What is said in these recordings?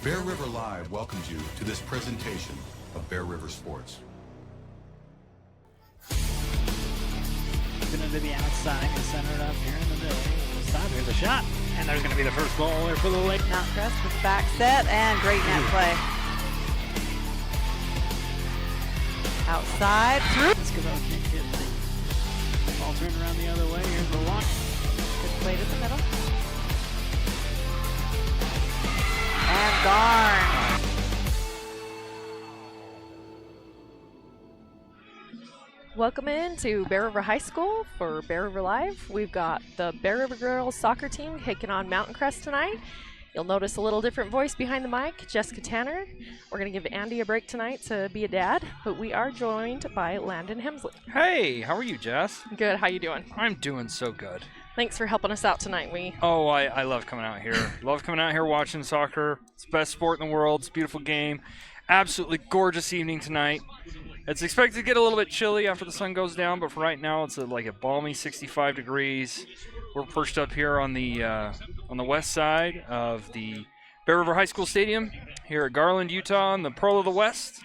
Bear River Live welcomes you to this presentation of Bear River Sports. Going to the outside and center it up here in the middle. Stop, here's a shot. And there's going to be the first goal there for the Lake. Mount Crest with back set and great net play. Outside, through. Escobar can't get the ball turned around the other way. Here's the launch. Good play to the middle. And gone. Welcome in to Bear River High School for Bear River Live. We've got the Bear River girls soccer team taking on Mountain Crest tonight. You'll notice a little different voice behind the mic, Jessica Tanner. We're going to give Andy a break tonight to be a dad, but we are joined by Landon Hemsley. Hey, how are you, Jess? Good, how you doing? I'm doing so good. Thanks for helping us out tonight. I love coming out here. Love coming out here watching soccer. It's the best sport in the world. It's a beautiful game. Absolutely gorgeous evening tonight. It's expected to get a little bit chilly after the sun goes down, but for right now it's like a balmy 65 degrees. We're perched up here on the west side of the Bear River High School Stadium here at Garland, Utah, in the Pearl of the West.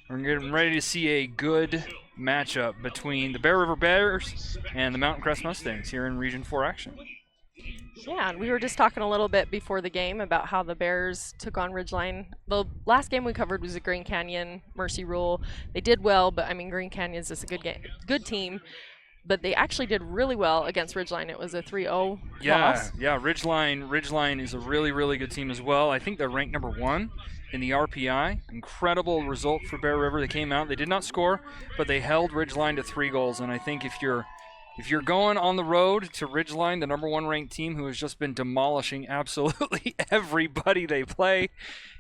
We're getting ready to see a good matchup between the Bear River Bears and the Mountain Crest Mustangs here in Region 4 action. Yeah, and we were just talking a little bit before the game about how the Bears took on Ridgeline. The last game we covered was a Green Canyon Mercy Rule. They did well, but I mean Green Canyon's just a good team. But they actually did really well against Ridgeline. It was a 3-0 loss. Yeah, Ridgeline is a really, really good team as well. I think they're ranked number 1 in the RPI. Incredible result for Bear River. They came out, they did not score, but they held Ridgeline to 3 goals. And I think if you're going on the road to Ridgeline, the number 1 ranked team who has just been demolishing absolutely everybody they play,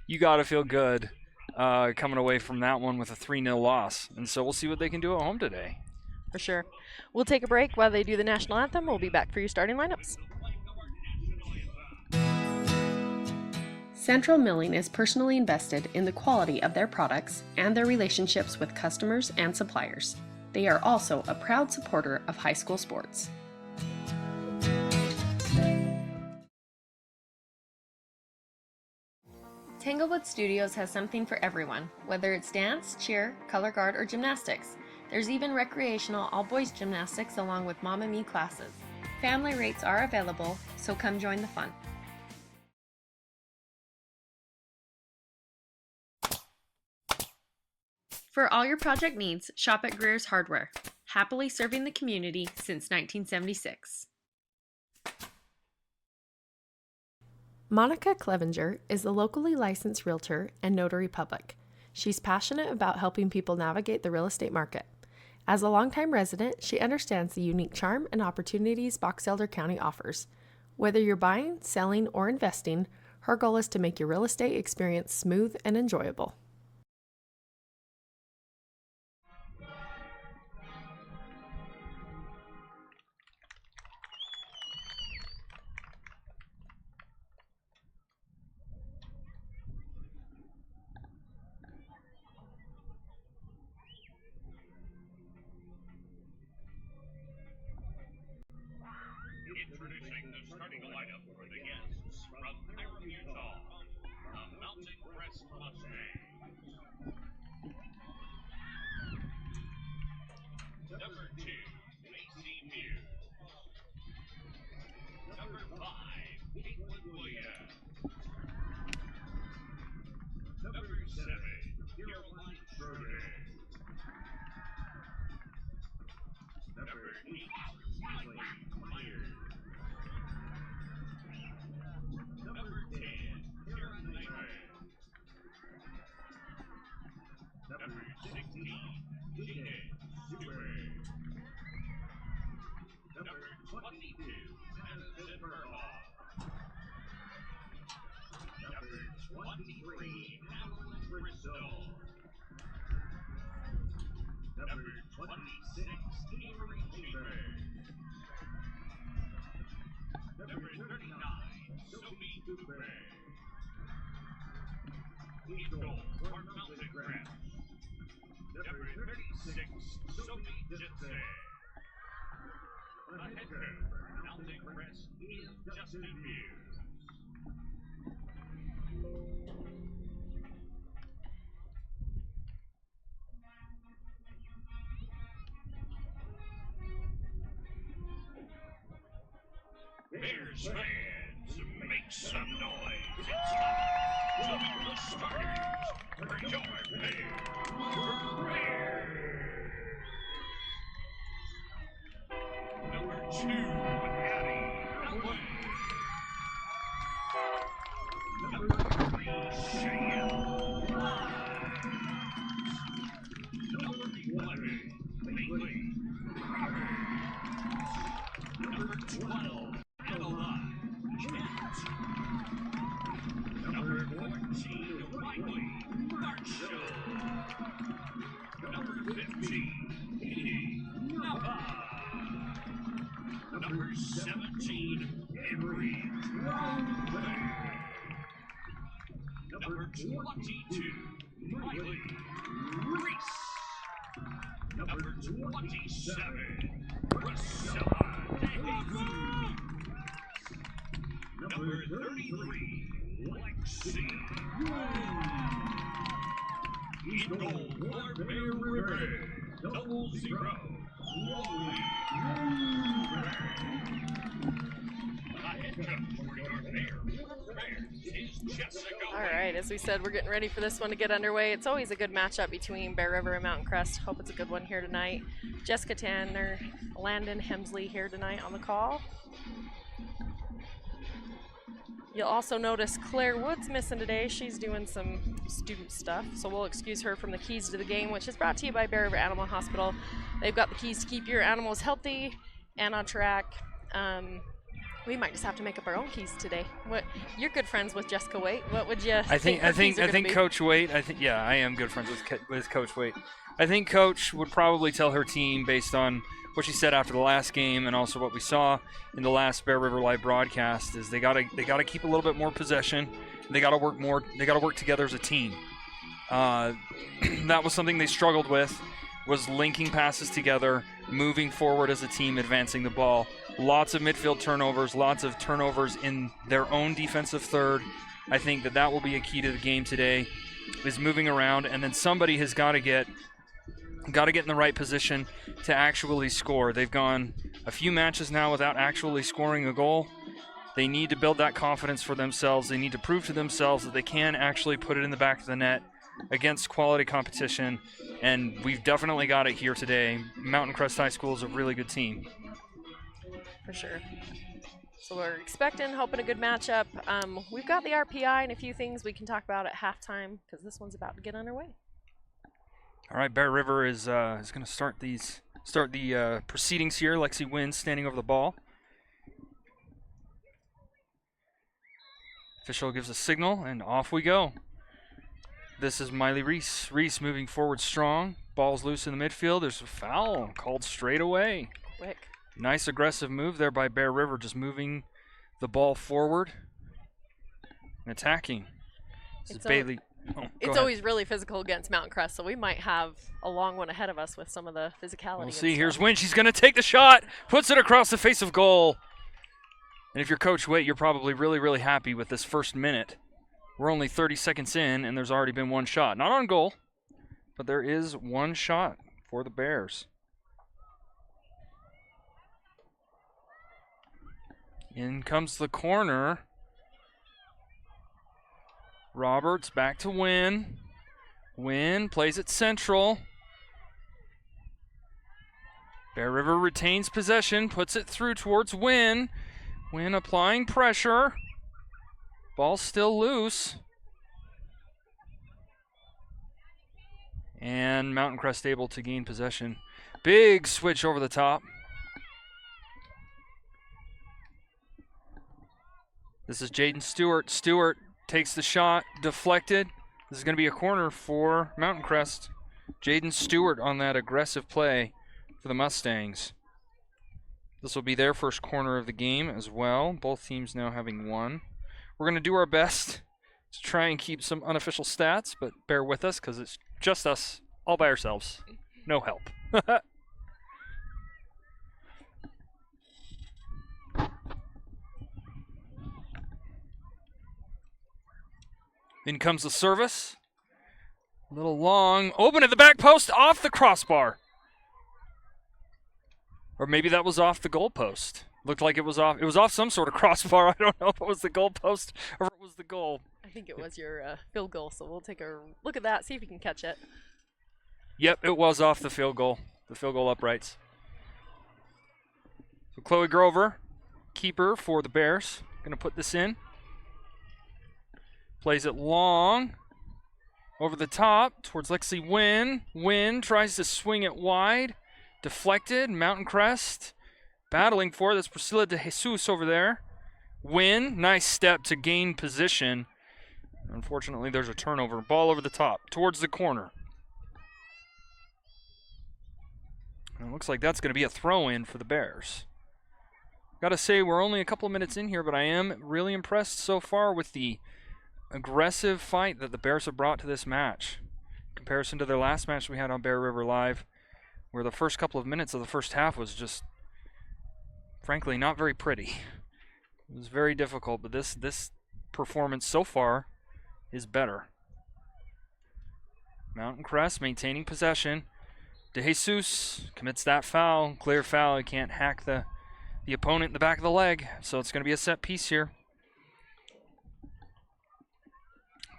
you got to feel good coming away from that one with a 3-0 loss. And so we'll see what they can do at home today. For sure. We'll take a break while they do the national anthem. We'll be back for your starting lineups. Central Milling is personally invested in the quality of their products and their relationships with customers and suppliers. They are also a proud supporter of high school sports. Tanglewood Studios has something for everyone, whether it's dance, cheer, color guard, or gymnastics. There's even recreational all-boys gymnastics along with Mamma Me classes. Family rates are available, so come join the fun. For all your project needs, shop at Greer's Hardware. Happily serving the community since 1976. Monica Clevenger is a locally licensed realtor and notary public. She's passionate about helping people navigate the real estate market. As a longtime resident, she understands the unique charm and opportunities Box Elder County offers. Whether you're buying, selling, or investing, her goal is to make your real estate experience smooth and enjoyable. Introducing the starting lineup for the guests from Hiram, Utah, the Mountain Crest Mustangs. Number 2, Lacey Mears. Number 5, Caitlin Williams. Number 7, Caroline Schroeder. Number 8, Riley Myers. Number 10, Karen Nyman. Number 16, Jaden Stewart. Number 22, Madison Burbaugh. Number 23, Madeline Bristol. Number 26, Avery Chambers. Number 39, Sophie Dupré. In goal for Mountain Crest. Number 36, Sophie Ditze. The head coach for Mountain Crest is Justin Mears. Bears fans, make some noise. It's time to meet the starters for your Bears. Number 2, Addie Elway. Number 3, Cheyenne Wise. Number 11, Bailey Roberts. Number 12, Adeline Kent. Number 14, Riley Marshall. Number 15, Katie Napa. Number 17, Henry Drumbear. Number 22, Riley Reese. Number 27, Priscilla Davis. Number 33, Lexi in goal for Bear River, 00, Wally All right, as we said, we're getting ready for this one to get underway. It's always a good matchup between Bear River and Mountain Crest. Hope it's a good one here tonight. Jessica Tanner, Landon Hemsley here tonight on the call. You'll also notice Claire Wood's missing today. She's doing some student stuff, so we'll excuse her from the keys to the game, which is brought to you by Bear River Animal Hospital. They've got the keys to keep your animals healthy and on track. We might just have to make up our own keys today. What? You're good friends with Jessica Waite. What would you? I think Coach Waite. Yeah, I am good friends with Coach Waite. I think Coach would probably tell her team based on what she said after the last game and also what we saw in the last Bear River Live broadcast is they gotta keep a little bit more possession. They gotta work more. They gotta work together as a team. That was something they struggled with, was linking passes together, moving forward as a team, advancing the ball. Lots of midfield turnovers, lots of turnovers in their own defensive third. I think that will be a key to the game today, is moving around, and then somebody has got to get in the right position to actually score. They've gone a few matches now without actually scoring a goal. They need to build that confidence for themselves. They need to prove to themselves that they can actually put it in the back of the net against quality competition, and we've definitely got it here today. Mountain Crest High School is a really good team. For sure. So we're hoping a good matchup. We've got the RPI and a few things we can talk about at halftime because this one's about to get underway. All right, Bear River is going to start the proceedings here. Lexi wins, standing over the ball. Official gives a signal, and off we go. This is Miley Reese. Reese moving forward strong. Ball's loose in the midfield. There's a foul called straight away. Quick. Nice aggressive move there by Bear River, just moving the ball forward and attacking. This is Bailey. It's always really physical against Mountain Crest, so we might have a long one ahead of us with some of the physicality. We'll see. Here's Wynn. She's going to take the shot, puts it across the face of goal. And if you're Coach Waite, you're probably really, really happy with this first minute. We're only 30 seconds in, and there's already been one shot. Not on goal, but there is one shot for the Bears. In comes the corner. Roberts back to Wynn. Wynn plays it central. Bear River retains possession, puts it through towards Wynn. Wynn applying pressure. Ball still loose. And Mountain Crest able to gain possession. Big switch over the top. This is Jaden Stewart. Stewart takes the shot, deflected. This is going to be a corner for Mountain Crest. Jaden Stewart on that aggressive play for the Mustangs. This will be their first corner of the game as well. Both teams now having one. We're going to do our best to try and keep some unofficial stats, but bear with us because it's just us all by ourselves. No help. In comes the service. A little long. Open at the back post, off the crossbar. Or maybe that was off the goal post. Looked like it was off. It was off some sort of crossbar. I don't know if it was the goalpost or if it was the goal. I think it was your field goal, so we'll take a look at that, see if you can catch it. Yep, it was off the field goal uprights. So Chloe Grover, keeper for the Bears, going to put this in. Plays it long, over the top, towards Lexi Wynn. Wynn tries to swing it wide, deflected, Mountain Crest. Battling for it, that's Priscilla de Jesus over there. Wynn, nice step to gain position. Unfortunately, there's a turnover. Ball over the top, towards the corner. And it looks like that's going to be a throw-in for the Bears. Gotta say, we're only a couple of minutes in here, but I am really impressed so far with the aggressive fight that the Bears have brought to this match. In comparison to their last match we had on Bear River Live, where the first couple of minutes of the first half was just, frankly, not very pretty. It was very difficult, but this performance so far is better. Mountain Crest maintaining possession. De Jesus commits that foul. Clear foul. He can't hack the opponent in the back of the leg, so it's going to be a set piece here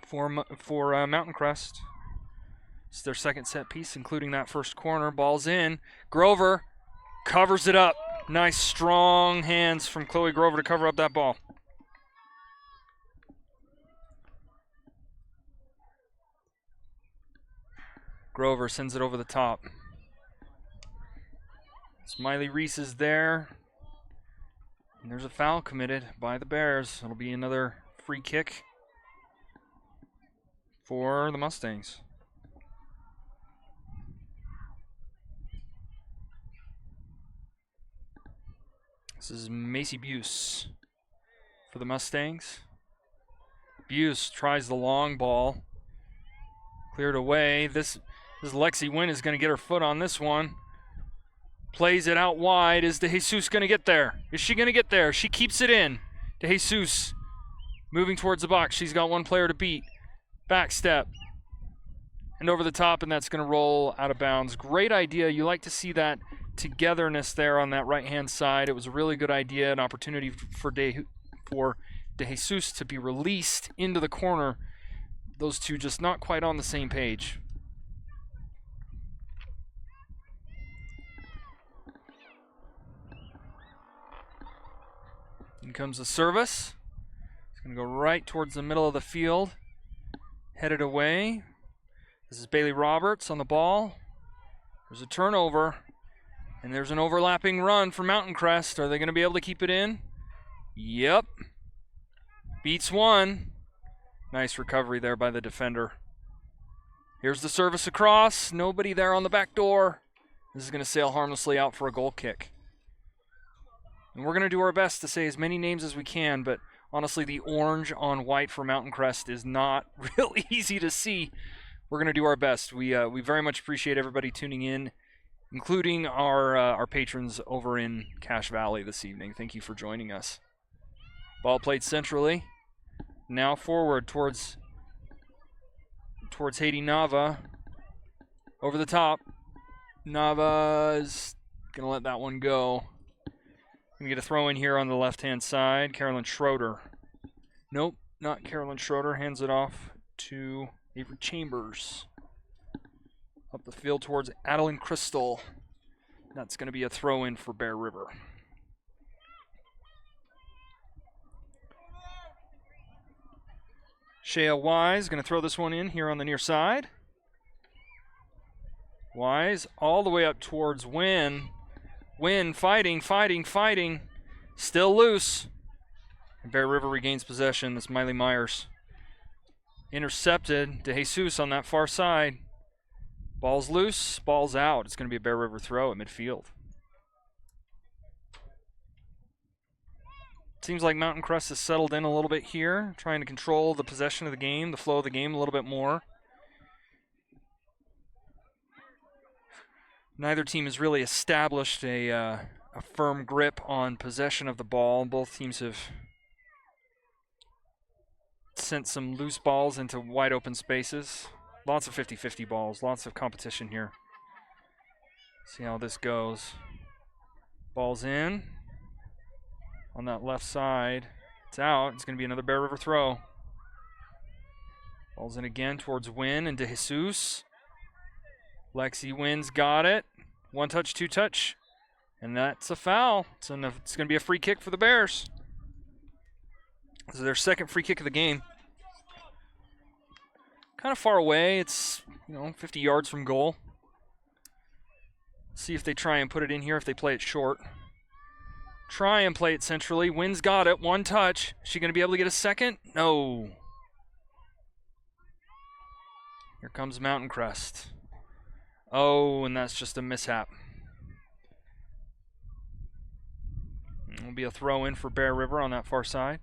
for Mountain Crest. It's their second set piece, including that first corner. Ball's in. Grover covers it up. Nice, strong hands from Chloe Grover to cover up that ball. Grover sends it over the top. Smiley Reese is there. And there's a foul committed by the Bears. It'll be another free kick for the Mustangs. This is Macy Buse for the Mustangs. Buse tries the long ball. Cleared away. This Lexi Wynn is going to get her foot on this one. Plays it out wide. Is De Jesus going to get there? Is she going to get there? She keeps it in. De Jesus moving towards the box. She's got one player to beat. Back step. And over the top, and that's going to roll out of bounds. Great idea. You like to see that togetherness there on that right-hand side. It was a really good idea, an opportunity for De Jesus to be released into the corner. Those two just not quite on the same page. In comes the service. It's going to go right towards the middle of the field. Headed away. This is Bailey Roberts on the ball. There's a turnover. And there's an overlapping run for Mountain Crest. Are they going to be able to keep it in? Yep. Beats one. Nice recovery there by the defender. Here's the service across. Nobody there on the back door. This is going to sail harmlessly out for a goal kick. And we're going to do our best to say as many names as we can, but honestly, the orange on white for Mountain Crest is not really easy to see. We're going to do our best. We very much appreciate everybody tuning in, including our patrons over in Cache Valley this evening. Thank you for joining us. Ball played centrally. Now forward towards Haiti Nava. Over the top. Nava is going to let that one go. Going to get a throw in here on the left-hand side. Carolyn Schroeder. Nope, not Carolyn Schroeder. Hands it off to Avery Chambers. Up the field towards Adeline Crystal. That's going to be a throw in for Bear River. Shea Wise going to throw this one in here on the near side. Wise all the way up towards Wynn. Wynn fighting. Still loose. And Bear River regains possession. That's Miley Myers. Intercepted. De Jesus on that far side. Ball's loose. Ball's out. It's going to be a Bear River throw at midfield. Seems like Mountain Crest has settled in a little bit here, trying to control the possession of the game, the flow of the game a little bit more. Neither team has really established a firm grip on possession of the ball. Both teams have sent some loose balls into wide open spaces. Lots of 50-50 balls, lots of competition here. See how this goes. Ball's in. on that left side. It's out. It's going to be another Bear River throw. Ball's in again towards Wynn and DeJesus. Lexi Wynn's got it. 1 touch, 2 touch. And that's a foul. It's going to be a free kick for the Bears. This is their second free kick of the game. Kind of far away. It's, 50 yards from goal. See if they try and put it in here, if they play it short. Try and play it centrally. Wynn's got it. 1 touch. Is she going to be able to get a second? No. Here comes Mountain Crest. Oh, and that's just a mishap. It'll be a throw in for Bear River on that far side.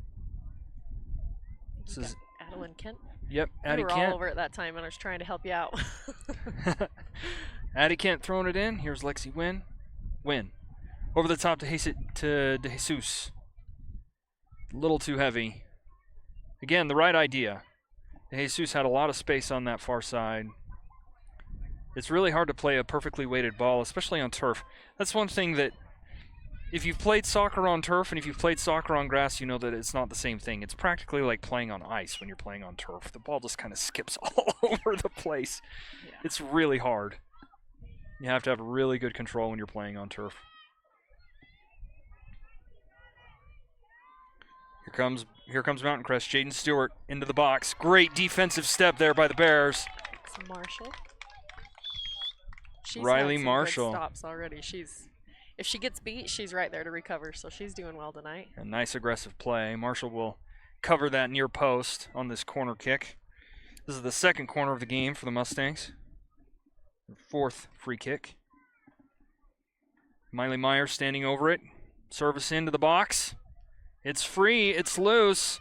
This is Adeline Kent. Yep, You Addie were Kent. all over it that time, and I was trying to help you out. Addie Kent throwing it in. Here's Lexi Wynn. Wynn. Over the top to DeJesus. A little too heavy. Again, the right idea. DeJesus had a lot of space on that far side. It's really hard to play a perfectly weighted ball, especially on turf. That's one thing that, if you've played soccer on turf and if you've played soccer on grass, you know that it's not the same thing. It's practically like playing on ice when you're playing on turf. The ball just kind of skips all over the place. Yeah. It's really hard. You have to have really good control when you're playing on turf. Here comes Mountain Crest. Jaden Stewart into the box. Great defensive step there by the Bears. It's Marshall. She's Riley had some Marshall. Good stops already. If she gets beat, she's right there to recover. So she's doing well tonight. A nice aggressive play. Marshall will cover that near post on this corner kick. This is the second corner of the game for the Mustangs. Their fourth free kick. Miley Myers standing over it. Service into the box. It's free. It's loose.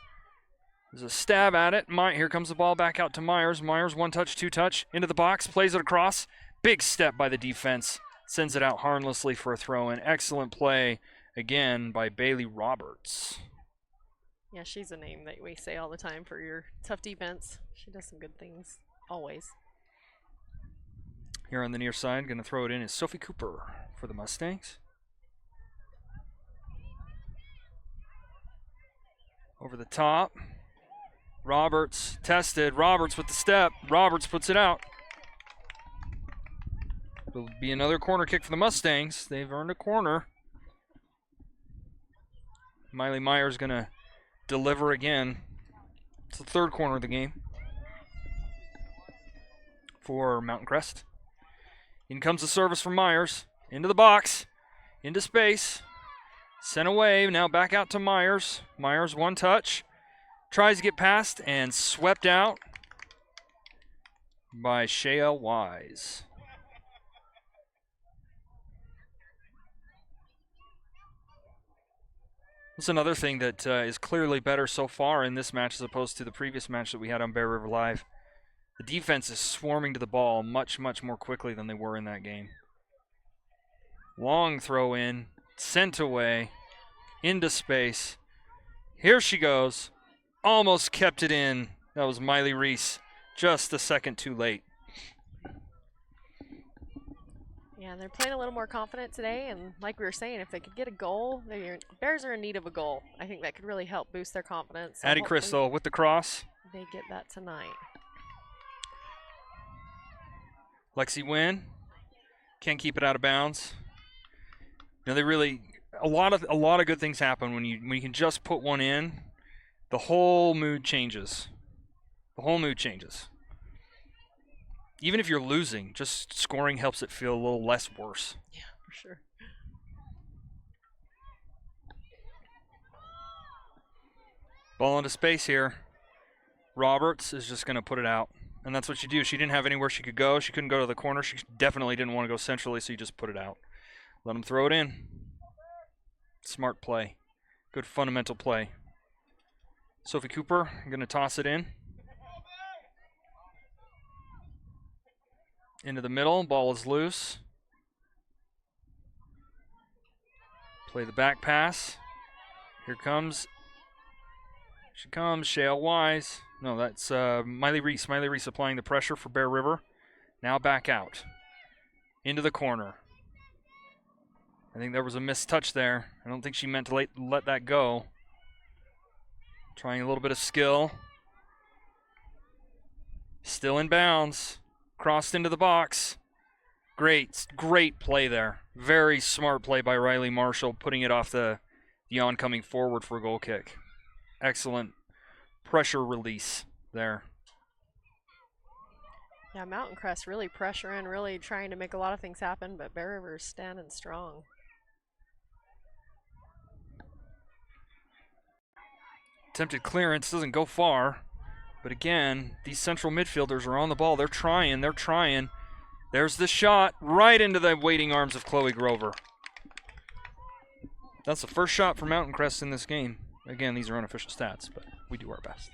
There's a stab at it. Here comes the ball back out to Myers. Myers, 1 touch, 2 touch. Into the box. Plays it across. Big step by the defense. Sends it out harmlessly for a throw-in. Excellent play, again, by Bailey Roberts. Yeah, she's a name that we say all the time for your tough defense. She does some good things, always. Here on the near side, going to throw it in is Sophie Cooper for the Mustangs. Over the top. Roberts tested. Roberts with the step. Roberts puts it out. It'll be another corner kick for the Mustangs. They've earned a corner. Miley Myers going to deliver again. It's the third corner of the game for Mountain Crest. In comes the service from Myers. Into the box. Into space. Sent away. Now back out to Myers. Myers, 1 touch. Tries to get past and swept out by Shea Wise. That's another thing that is clearly better so far in this match as opposed to the previous match that we had on Bear River Live. The defense is swarming to the ball much, much more quickly than they were in that game. Long throw in, sent away, into space. Here she goes. Almost kept it in. That was Miley Reese. Just a second too late. Yeah, they're playing a little more confident today, and like we were saying, if they could get a goal, Bears are in need of a goal. I think that could really help boost their confidence. So Addie hopefully Crystal with the cross. they get that tonight. Lexi Wynn can't keep it out of bounds. They really a lot of good things happen when you can just put one in. The whole mood changes. The whole mood changes. Even if you're losing, just scoring helps it feel a little less worse. Yeah, for sure. Ball into space here. Roberts is just going to put it out. And that's what you do. She didn't have anywhere she could go. She couldn't go to the corner. She definitely didn't want to go centrally, so you just put it out. Let them throw it in. Smart play. Good fundamental play. Sophie Cooper going to toss it in. Into the middle. Ball is loose. Play the back pass. Here comes. She comes. Shale Wise. No, that's Miley Reese. Miley Reese applying the pressure for Bear River. Now back out. Into the corner. I think there was a missed touch there. I don't think she meant to let that go. Trying a little bit of skill. Still in bounds. Crossed into the box. Great play there. Very smart play by Riley Marshall, putting it off the oncoming forward for a goal kick. Excellent pressure release there. Yeah, Mountain Crest really pressuring, really trying to make a lot of things happen, but Bear River's standing strong. Attempted clearance doesn't go far. But again, these central midfielders are on the ball. They're trying. There's the shot right into the waiting arms of Chloe Grover. That's the first shot for Mountain Crest in this game. Again, these are unofficial stats, but we do our best.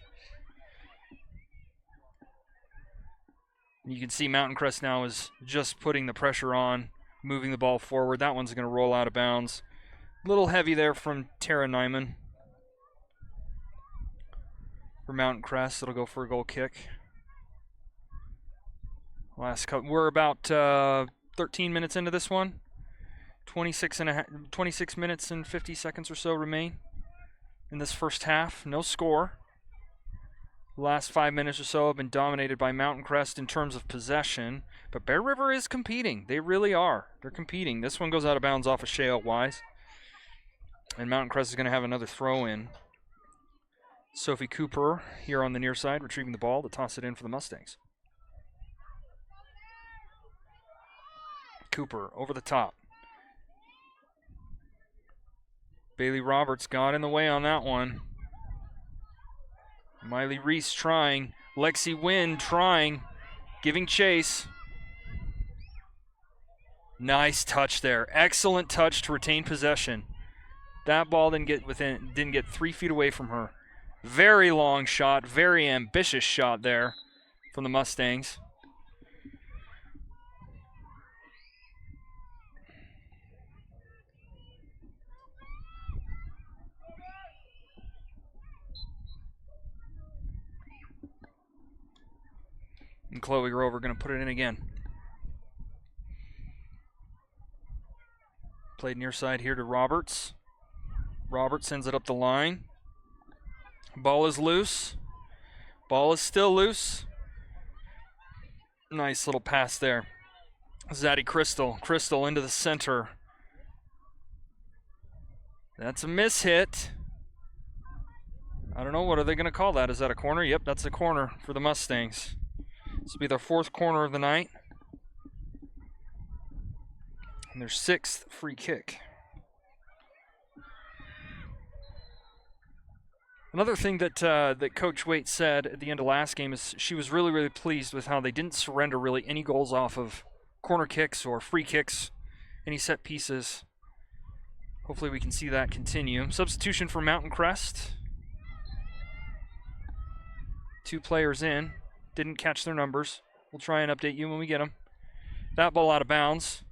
You can see Mountain Crest now is just putting the pressure on, moving the ball forward. That one's going to roll out of bounds. A little heavy there from Tara Nyman. For Mountain Crest, it'll go for a goal kick. We're about 13 minutes into this one. 26 minutes and 50 seconds or so remain in this first half. No score. The last 5 minutes or so have been dominated by Mountain Crest in terms of possession, but Bear River is competing. They really are. They're competing. This one goes out of bounds off of Shea Wise, and Mountain Crest is going to have another throw in. Sophie Cooper here on the near side, retrieving the ball to toss it in for the Mustangs. Cooper over the top. Bailey Roberts got in the way on that one. Miley Reese trying. Lexi Wynn trying. Giving chase. Nice touch there. Excellent touch to retain possession. That ball didn't get 3 feet away from her. Very long shot, very ambitious shot there from the Mustangs. And Chloe Grover going to put it in again. Played near side here to Roberts. Roberts sends it up the line. Ball is loose. Ball is still loose. Nice little pass there. Zaddy Crystal. Crystal into the center. That's a mishit. I don't know, what are they going to call that? Is that a corner? Yep, that's a corner for the Mustangs. This will be their 4th corner of the night. And their 6th free kick. Another thing that Coach Waite said at the end of last game is she was really, really pleased with how they didn't surrender really any goals off of corner kicks or free kicks, any set pieces. Hopefully we can see that continue. Substitution for Mountain Crest. 2 players in. Didn't catch their numbers. We'll try and update you when we get them. That ball out of bounds.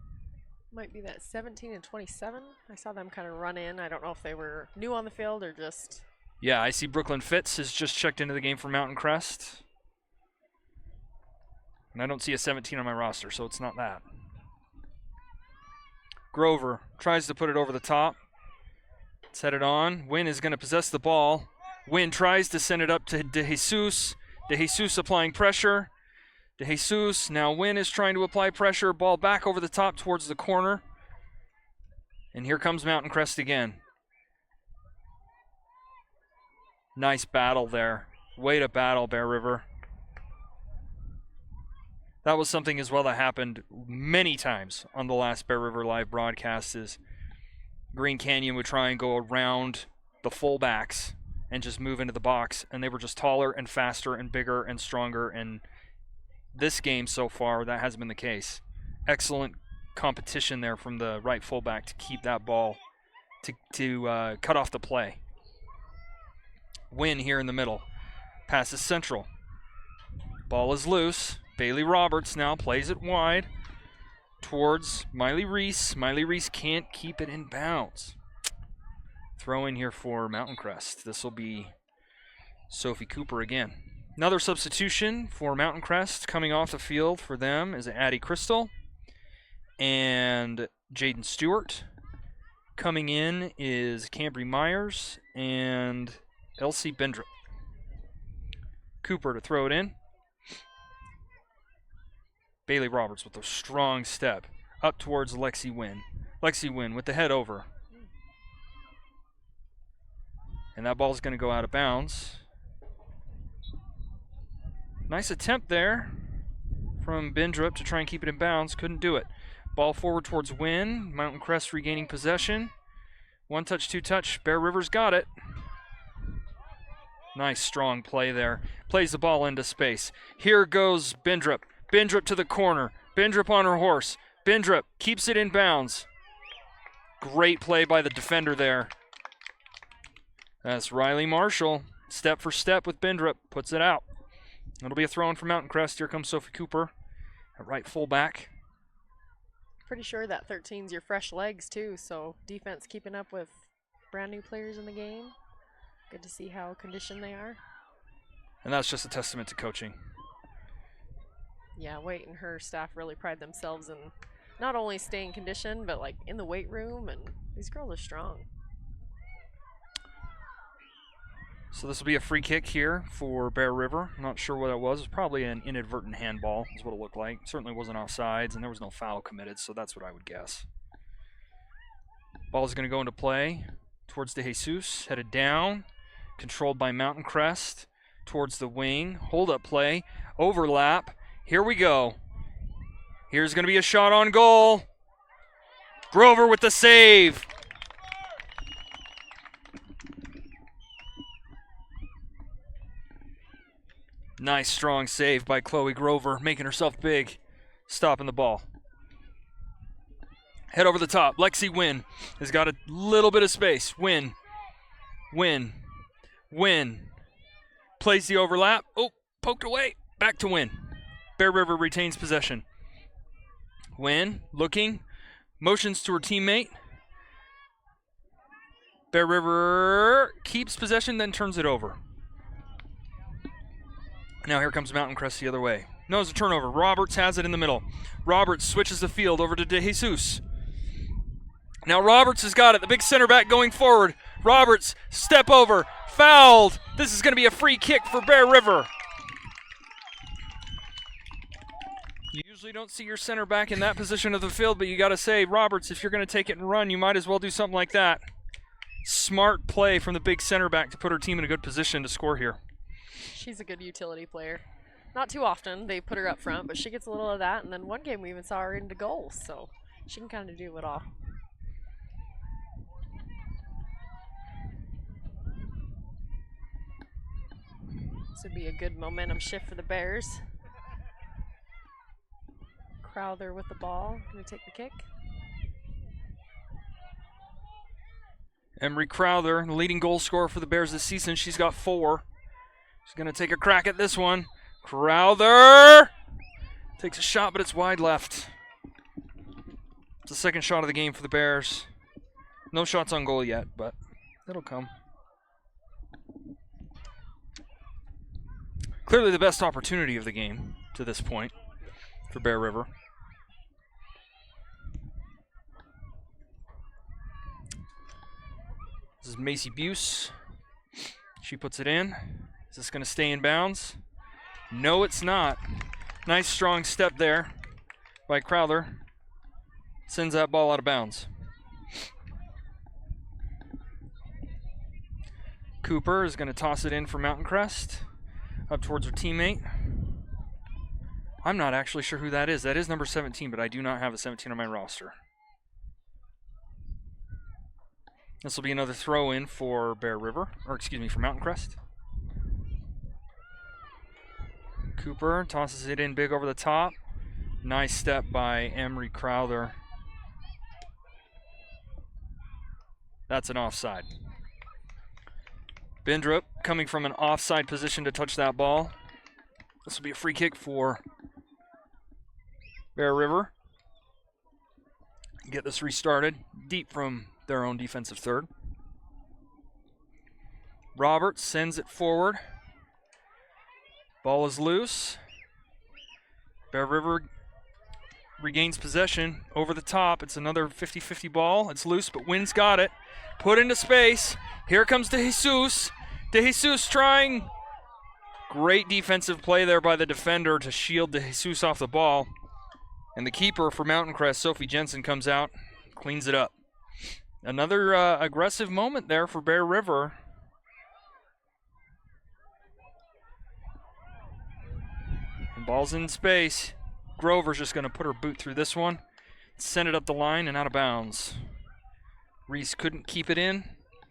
Might be that 17 and 27. I saw them kind of run in. I don't know if they were new on the field or just... Yeah, I see Brooklyn Fitz has just checked into the game for Mountain Crest. And I don't see a 17 on my roster, so it's not that. Grover tries to put it over the top. Set it on. Wynn is going to possess the ball. Wynn tries to send it up to De Jesus. De Jesus applying pressure. De Jesus. Now Wynn is trying to apply pressure. Ball back over the top towards the corner. And here comes Mountain Crest again. Nice battle there. Way to battle, Bear River. That was something as well that happened many times on the last Bear River Live broadcast is Green Canyon would try and go around the fullbacks and just move into the box, and they were just taller and faster and bigger and stronger, and this game so far, that hasn't been the case. Excellent competition there from the right fullback to keep that ball, to cut off the play. Win here in the middle. Passes central. Ball is loose. Bailey Roberts now plays it wide towards Miley Reese. Miley Reese can't keep it in bounds. Throw in here for Mountain Crest. This will be Sophie Cooper again. Another substitution for Mountain Crest coming off the field for them is Addie Crystal and Jaden Stewart. Coming in is Cambry Myers and Elsie Bendrip. Cooper to throw it in. Bailey Roberts with a strong step up towards Lexi Wynn. Lexi Wynn with the head over. And that ball's going to go out of bounds. Nice attempt there from Bendrip to try and keep it in bounds. Couldn't do it. Ball forward towards Wynn. Mountain Crest regaining possession. One touch, two touch. Bear Rivers got it. Nice strong play there. Plays the ball into space. Here goes Bendrip. Bendrip to the corner. Bendrip on her horse. Bendrip keeps it in bounds. Great play by the defender there. That's Riley Marshall. Step for step with Bendrip. Puts it out. It'll be a throw in for Mountain Crest. Here comes Sophie Cooper at right fullback. Pretty sure that 13's your fresh legs too, so defense keeping up with brand new players in the game. Good to see how conditioned they are. And that's just a testament to coaching. Yeah, Wade and her staff really pride themselves in not only staying conditioned, but like in the weight room, and these girls are strong. So this will be a free kick here for Bear River. I'm not sure what it was. It was probably an inadvertent handball is what it looked like. Certainly wasn't offsides, and there was no foul committed, so that's what I would guess. Ball is going to go into play towards De Jesus, headed down, controlled by Mountain Crest, towards the wing. Hold-up play, overlap. Here we go. Here's going to be a shot on goal. Grover with the save. Nice strong save by Chloe Grover, making herself big, stopping the ball. Head over the top. Lexi Wynn has got a little bit of space. Wynn. Plays the overlap. Oh, poked away. Back to Wynn. Bear River retains possession. Wynn looking. Motions to her teammate. Bear River keeps possession, then turns it over. Now here comes Mountain Crest the other way. No, it's a turnover. Roberts has it in the middle. Roberts switches the field over to De Jesus. Now Roberts has got it. The big center back going forward. Roberts, step over. Fouled. This is going to be a free kick for Bear River. You usually don't see your center back in that position of the field, but you got to say, Roberts, if you're going to take it and run, you might as well do something like that. Smart play from the big center back to put her team in a good position to score here. She's a good utility player. Not too often they put her up front, but she gets a little of that, and then one game we even saw her into goals, so she can kind of do it all. This would be a good momentum shift for the Bears. Crowther with the ball. Going to take the kick. Emery Crowther, the leading goal scorer for the Bears this season. She's got 4. She's going to take a crack at this one. Crowther takes a shot, but it's wide left. It's the second shot of the game for the Bears. No shots on goal yet, but it'll come. Clearly the best opportunity of the game to this point for Bear River. This is Macy Buse. She puts it in. Is this going to stay in bounds? No, it's not. Nice strong step there by Crowther. Sends that ball out of bounds. Cooper is going to toss it in for Mountain Crest. Up towards her teammate. I'm not actually sure who that is. That is number 17, but I do not have a 17 on my roster. This will be another throw in for Bear River, or excuse me, for Mountain Crest. Cooper tosses it in big over the top. Nice step by Emery Crowther. That's an offside. Bendrip coming from an offside position to touch that ball. This will be a free kick for Bear River. Get this restarted deep from their own defensive third. Roberts sends it forward. Ball is loose. Bear River regains possession over the top. It's another 50-50 ball. It's loose, but Wynn's got it. Put into space. Here comes De Jesus. De Jesus trying. Great defensive play there by the defender to shield De Jesus off the ball. And the keeper for Mountain Crest, Sophie Jensen, comes out, cleans it up. Another aggressive moment there for Bear River. And ball's in space. Grover's just going to put her boot through this one, send it up the line and out of bounds. Reese couldn't keep it in.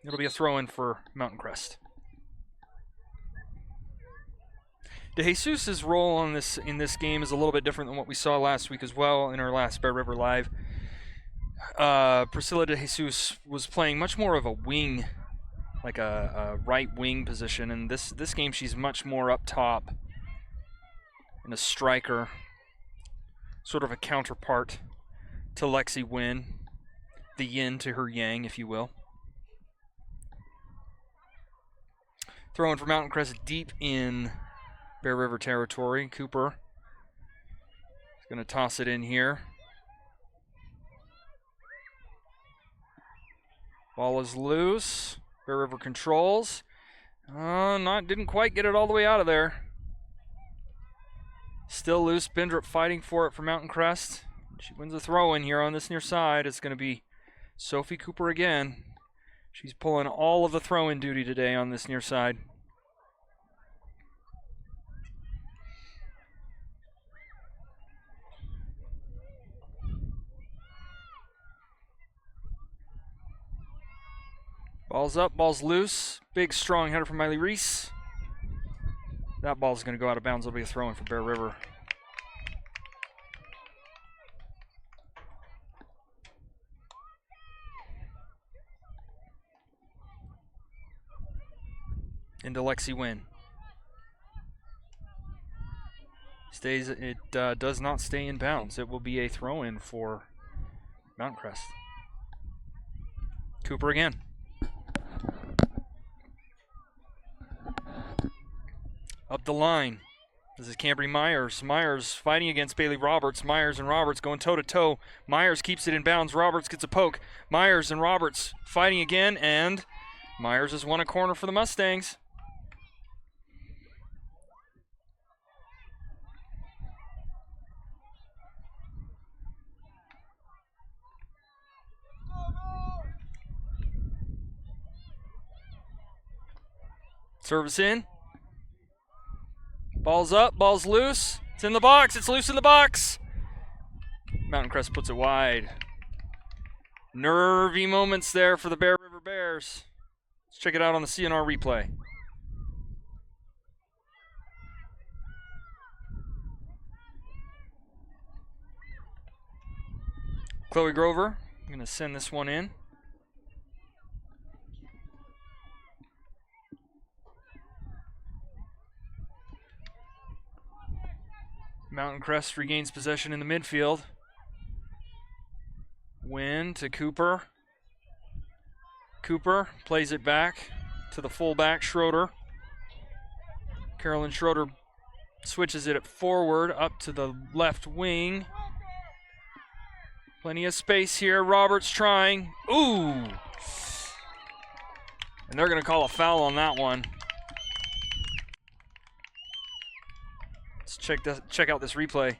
It'll be a throw-in for Mountain Crest. De Jesus' role in this game is a little bit different than what we saw last week as well in our last Bear River Live. Priscilla De Jesus was playing much more of a wing, like a right wing position, and this game she's much more up top and a striker, sort of a counterpart to Lexi Wynn, the yin to her yang, if you will. Throwing for Mountain Crest deep in Bear River territory. Cooper is going to toss it in here. Ball is loose. Bear River controls. Didn't quite get it all the way out of there. Still loose. Bindrup fighting for it for Mountain Crest. She wins a throw in here on this near side. It's going to be Sophie Cooper again. She's pulling all of the throw-in duty today on this near side. Ball's up, ball's loose. Big, strong header from Miley Reese. That ball's going to go out of bounds. It'll be a throw-in for Bear River. Into Lexi Wynn. It does not stay in bounds. It will be a throw-in for Mountain Crest. Cooper again. Up the line. This is Cambry Myers. Myers fighting against Bailey Roberts. Myers and Roberts going toe-to-toe. Myers keeps it in bounds. Roberts gets a poke. Myers and Roberts fighting again, and Myers has won a corner for the Mustangs. Service in. Ball's up, ball's loose. It's in the box, it's loose in the box. Mountain Crest puts it wide. Nervy moments there for the Bear River Bears. Let's check it out on the CNR replay. Chloe Grover, I'm going to send this one in. Mountain Crest regains possession in the midfield. Wynn to Cooper. Cooper plays it back to the fullback, Schroeder. Carolyn Schroeder switches it forward up to the left wing. Plenty of space here. Roberts trying. Ooh! And they're going to call a foul on that one. Check out this replay.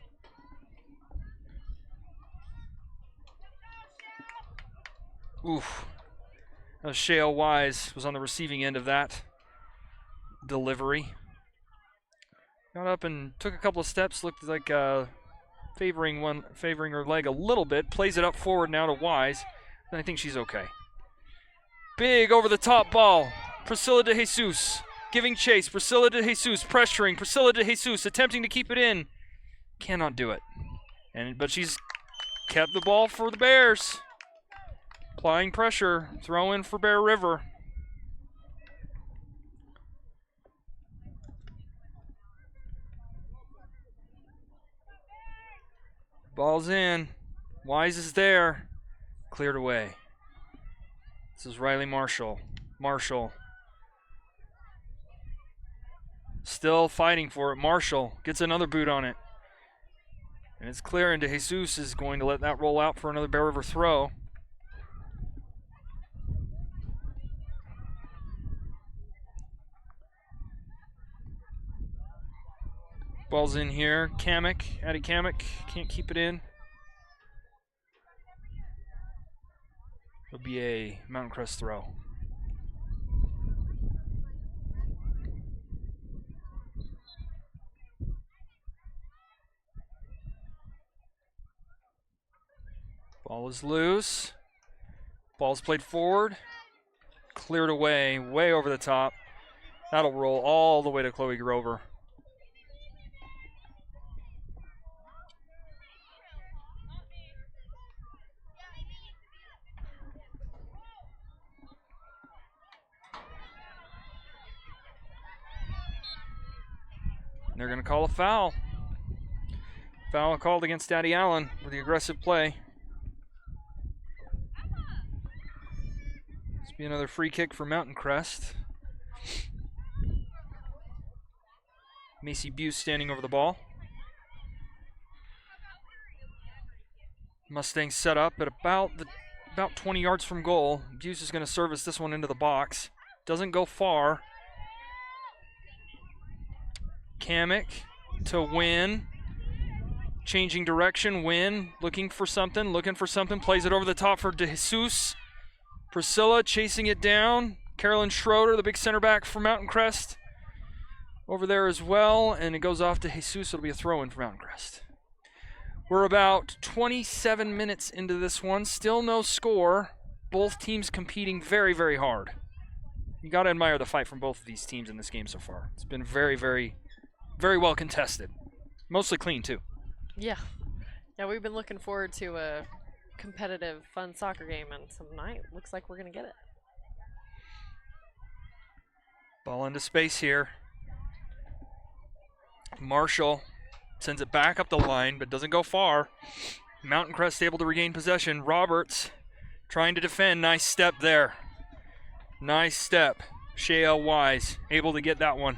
Oof. That was Shale Wise was on the receiving end of that delivery. Got up and took a couple of steps, looked like favoring her leg a little bit. Plays it up forward now to Wise, and I think she's okay. Big over the top ball. Priscilla De Jesus. Giving chase, Priscilla De Jesus pressuring, Priscilla De Jesus attempting to keep it in. Cannot do it. But she's kept the ball for the Bears. Applying pressure, throw in for Bear River. Ball's in. Wise is there. Cleared away. This is Riley Marshall. Marshall. Still fighting for it. Marshall gets another boot on it. And it's clear, and Jesus is going to let that roll out for another Bear River throw. Ball's in here. Addie Kamek can't keep it in. It'll be a Mountain Crest throw. Ball is loose. Ball's played forward. Cleared away, way over the top. That'll roll all the way to Chloe Grover. They're going to call a foul. Foul called against Daddy Allen with the aggressive play. This will be another free kick for Mountain Crest. Macy Buse standing over the ball. Mustangs set up at about 20 yards from goal. Buse is going to service this one into the box. Doesn't go far. Kamek to Win. Changing direction. Win looking for something. Plays it over the top for De Jesus. Priscilla chasing it down. Carolyn Schroeder, the big center back for Mountain Crest, over there as well. And it goes off to Jesus. It'll be a throw-in for Mountain Crest. We're about 27 minutes into this one. Still no score. Both teams competing very, very hard. You got to admire the fight from both of these teams in this game so far. It's been very, very, very well contested. Mostly clean, too. Yeah. Yeah, we've been looking forward to a competitive, fun soccer game, and tonight looks like we're going to get it. Ball into space here. Marshall sends it back up the line, but doesn't go far. Mountain Crest able to regain possession. Roberts trying to defend. Nice step there. Nice step. Shea Wise able to get that one.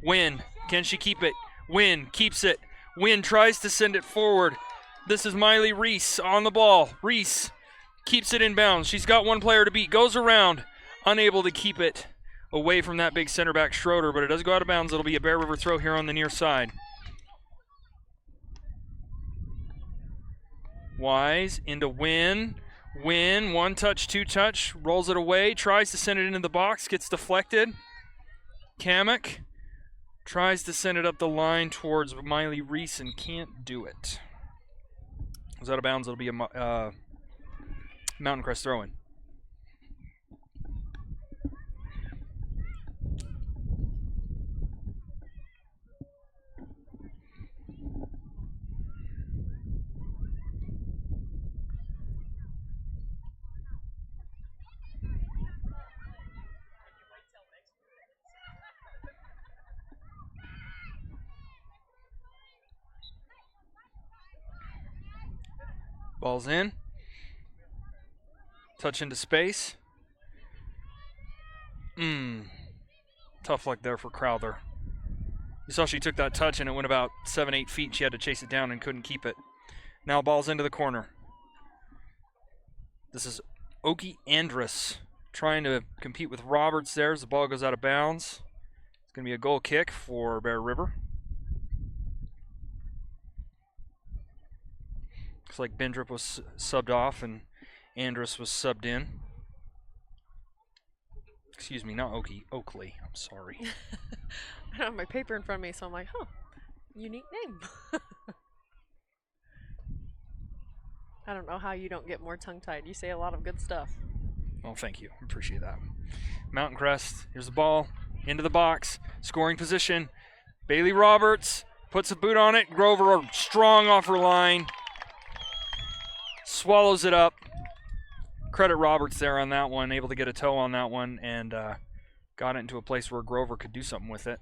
Win. Can she keep it? Win keeps it. Win tries to send it forward. This is Miley Reese on the ball. Reese keeps it in bounds. She's got one player to beat. Goes around. Unable to keep it away from that big center back Schroeder, but it does go out of bounds. It'll be a Bear River throw here on the near side. Wise into Win. Win, one touch, two touch, rolls it away, tries to send it into the box, gets deflected. Kamek tries to send it up the line towards Miley Reese and can't do it. It was out of bounds. It'll be a Mountain Crest throw-in. Ball's in. Touch into space. Tough luck there for Crowther. You saw she took that touch and it went about 7-8 feet. She had to chase it down and couldn't keep it. Now ball's into the corner. This is Oki Andrus trying to compete with Roberts there as the ball goes out of bounds. It's going to be a goal kick for Bear River. Looks like Bendrup was subbed off and Andrus was subbed in. Excuse me, not Oakley. I'm sorry. I don't have my paper in front of me, so I'm like, unique name. I don't know how you don't get more tongue-tied. You say a lot of good stuff. Oh, thank you. Appreciate that. Mountain Crest, here's the ball, into the box, scoring position. Bailey Roberts puts a boot on it. Grover strong off her line. Swallows it up. Credit Roberts there on that one, able to get a toe on that one and got it into a place where Grover could do something with it.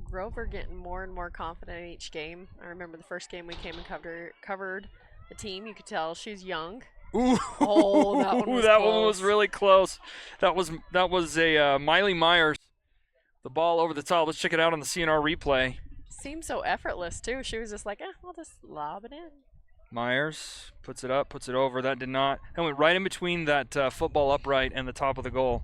Grover getting more and more confident in each game. I remember the first game we came and covered the team. You could tell she's young. Ooh, oh, that one was that close. one was really close. That was a Miley Myers. The ball over the top. Let's check it out on the CNR replay. Seemed so effortless, too. She was just like, I'll just lob it in. Myers puts it up, puts it over. That did not. That went right in between that football upright and the top of the goal.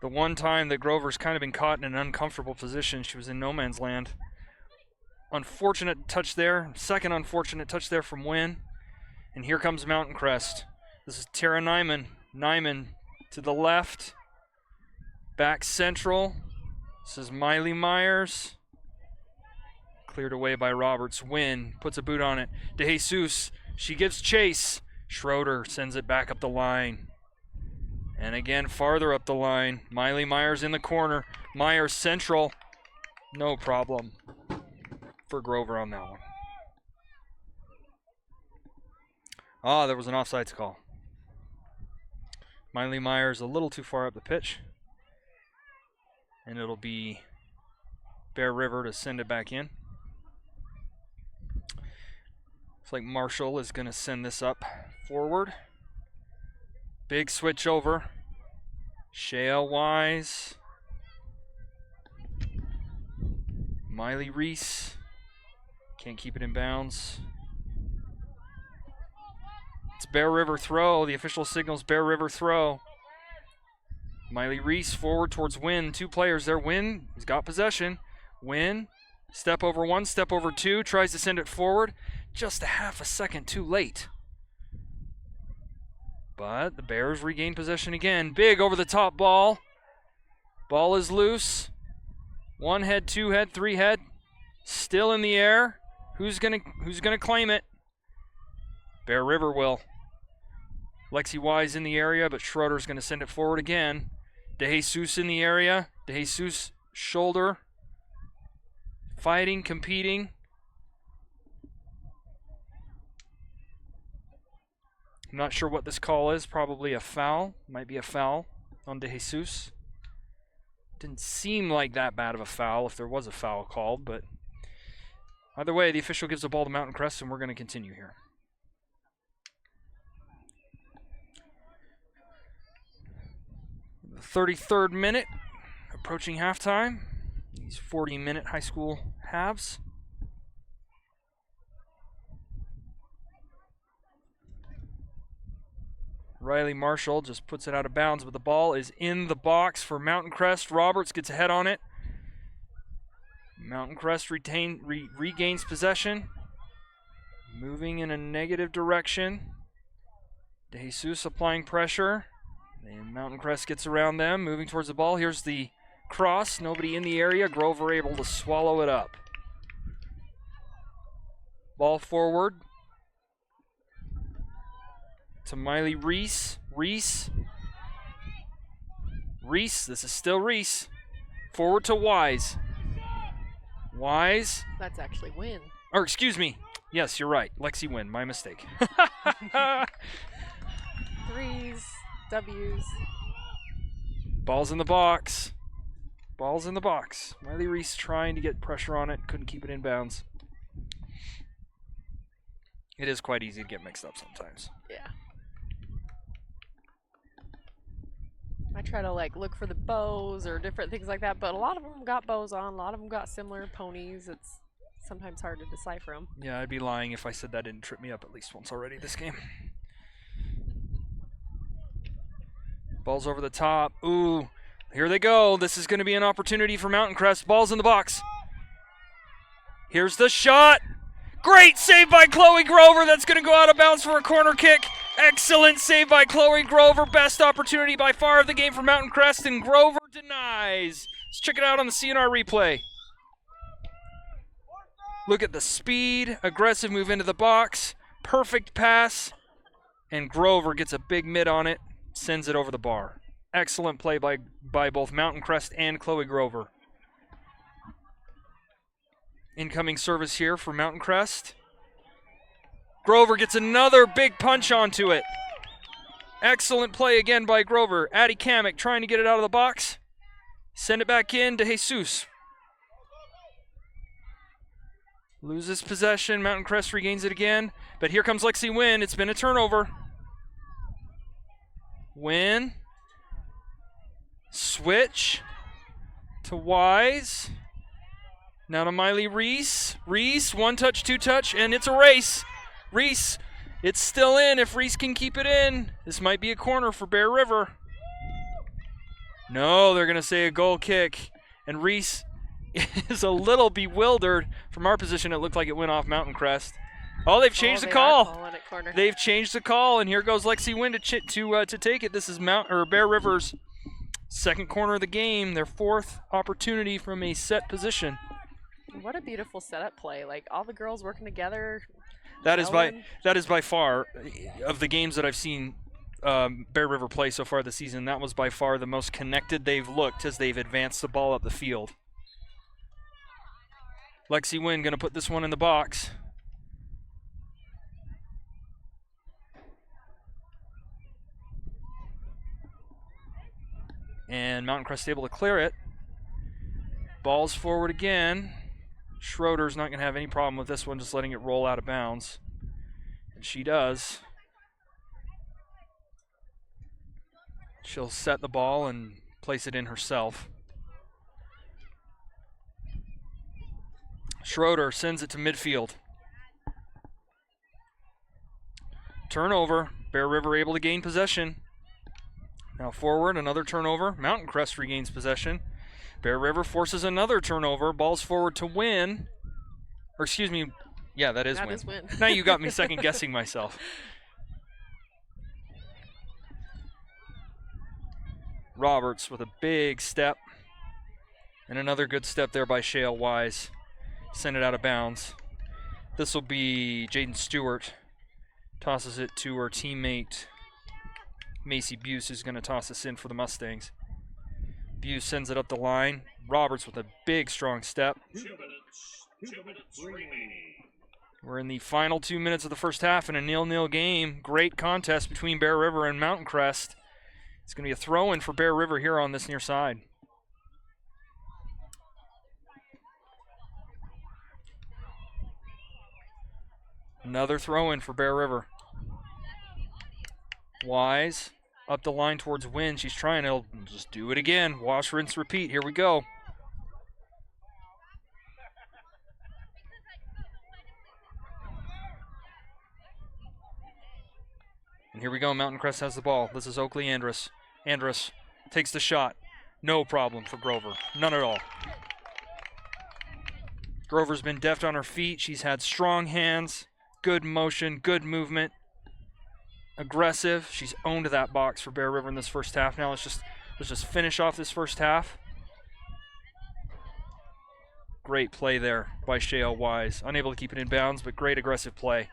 The one time that Grover's kind of been caught in an uncomfortable position, she was in no man's land. Unfortunate touch there. Second unfortunate touch there from Wynn. And here comes Mountain Crest. This is Tara Nyman. Nyman to the left. Back central. This is Miley Myers. Cleared away by Roberts. Wynn puts a boot on it. DeJesus. She gives chase. Schroeder sends it back up the line. And again, farther up the line. Miley Myers in the corner. Myers central. No problem for Grover on that one. There was an offsides call. Miley Myers a little too far up the pitch. And it'll be Bear River to send it back in. Looks like Marshall is going to send this up forward. Big switch over. Shale Wise. Miley Reese. Can't keep it in bounds. It's Bear River throw. The official signals Bear River throw. Miley Reese forward towards Wynn. 2 players there. Wynn has got possession. Wynn, step over 1, step over 2. Tries to send it forward. Just a half a second too late. But the Bears regain possession again. Big over the top ball. Ball is loose. 1 head, 2 head, 3 head. Still in the air. Who's gonna claim it? Bear River will. Lexi Wise in the area, but Schroeder's gonna send it forward again. DeJesus in the area. DeJesus shoulder. Fighting, competing. I'm not sure what this call is. Probably a foul. Might be a foul on DeJesus. Didn't seem like that bad of a foul if there was a foul called, but either way, the official gives the ball to Mountain Crest, and we're going to continue here. The 33rd minute, approaching halftime. These 40-minute high school halves. Riley Marshall just puts it out of bounds, but the ball is in the box for Mountain Crest. Roberts gets a head on it. Mountain Crest regains possession. Moving in a negative direction. DeJesus applying pressure. And Mountain Crest gets around them, moving towards the ball. Here's the cross. Nobody in the area. Grover able to swallow it up. Ball forward to Miley Reese. Reese. This is still Reese. Forward to Wise. Wise. That's actually Wynn. Or excuse me. Yes, you're right. Lexi Wynn. My mistake. 3s, W's. Ball's in the box. Ball's in the box. Miley Reese trying to get pressure on it. Couldn't keep it in bounds. It is quite easy to get mixed up sometimes. Yeah. I try to look for the bows or different things like that, but a lot of them got bows on. A lot of them got similar ponies. It's sometimes hard to decipher them. Yeah, I'd be lying if I said that didn't trip me up at least once already this game. Ball's over the top. Ooh, here they go. This is going to be an opportunity for Mountain Crest. Ball's in the box. Here's the shot. Great save by Chloe Grover. That's going to go out of bounds for a corner kick. Excellent save by Chloe Grover. Best opportunity by far of the game for Mountain Crest, and Grover denies. Let's check it out on the CNR replay. Look at the speed. Aggressive move into the box. Perfect pass. And Grover gets a big mid on it. Sends it over the bar. Excellent play by both Mountain Crest and Chloe Grover. Incoming service here for Mountain Crest. Grover gets another big punch onto it. Excellent play again by Grover. Addie Kamek trying to get it out of the box. Send it back in to Jesus. Loses possession. Mountain Crest regains it again. But here comes Lexi Wynn. It's been a turnover. Wynn. Switch to Wise. Now to Miley Reese. Reese, 1 touch, 2 touch, and it's a race. Reese, it's still in. If Reese can keep it in, this might be a corner for Bear River. No, they're going to say a goal kick. And Reese is a little bewildered. From our position, it looked like it went off Mountain Crest. Oh, they've changed the call. They've changed the call, and here goes Lexi Wynn to take it. This is Bear River's second corner of the game, their 4th opportunity from a set position. What a beautiful setup play. Like, all the girls working together. That is by far, of the games that I've seen Bear River play so far this season, that was by far the most connected they've looked as they've advanced the ball up the field. Lexi Wynn going to put this one in the box. And Mountain Crest able to clear it. Ball's forward again. Schroeder's not going to have any problem with this one, just letting it roll out of bounds. And she does. She'll set the ball and place it in herself. Schroeder sends it to midfield. Turnover. Bear River able to gain possession. Now forward, another turnover. Mountain Crest regains possession. Bear River forces another turnover. Ball's forward to Wynn. Or excuse me, yeah, that is Wynn. Now you got me second guessing myself. Roberts with a big step. And another good step there by Shale Wise. Send it out of bounds. This will be Jaden Stewart. Tosses it to her teammate Macy Buse, is going to toss this in for the Mustangs. Buse sends it up the line. Roberts with a big, strong step. 2 minutes remaining. We're in the final 2 minutes of the first half in a 0-0 game. Great contest between Bear River and Mountain Crest. It's going to be a throw-in for Bear River here on this near side. Another throw-in for Bear River. Wise up the line towards Wynn. She's trying to just do it again. Wash, rinse, repeat. Here we go. And here we go. Mountain Crest has the ball. This is Oakley Andrus. Andrus takes the shot. No problem for Grover. None at all. Grover's been deft on her feet. She's had strong hands, good motion, good movement. Aggressive. She's owned that box for Bear River in this first half. Now let's just finish off this first half. Great play there by Shale Wise. Unable to keep it in bounds, but great aggressive play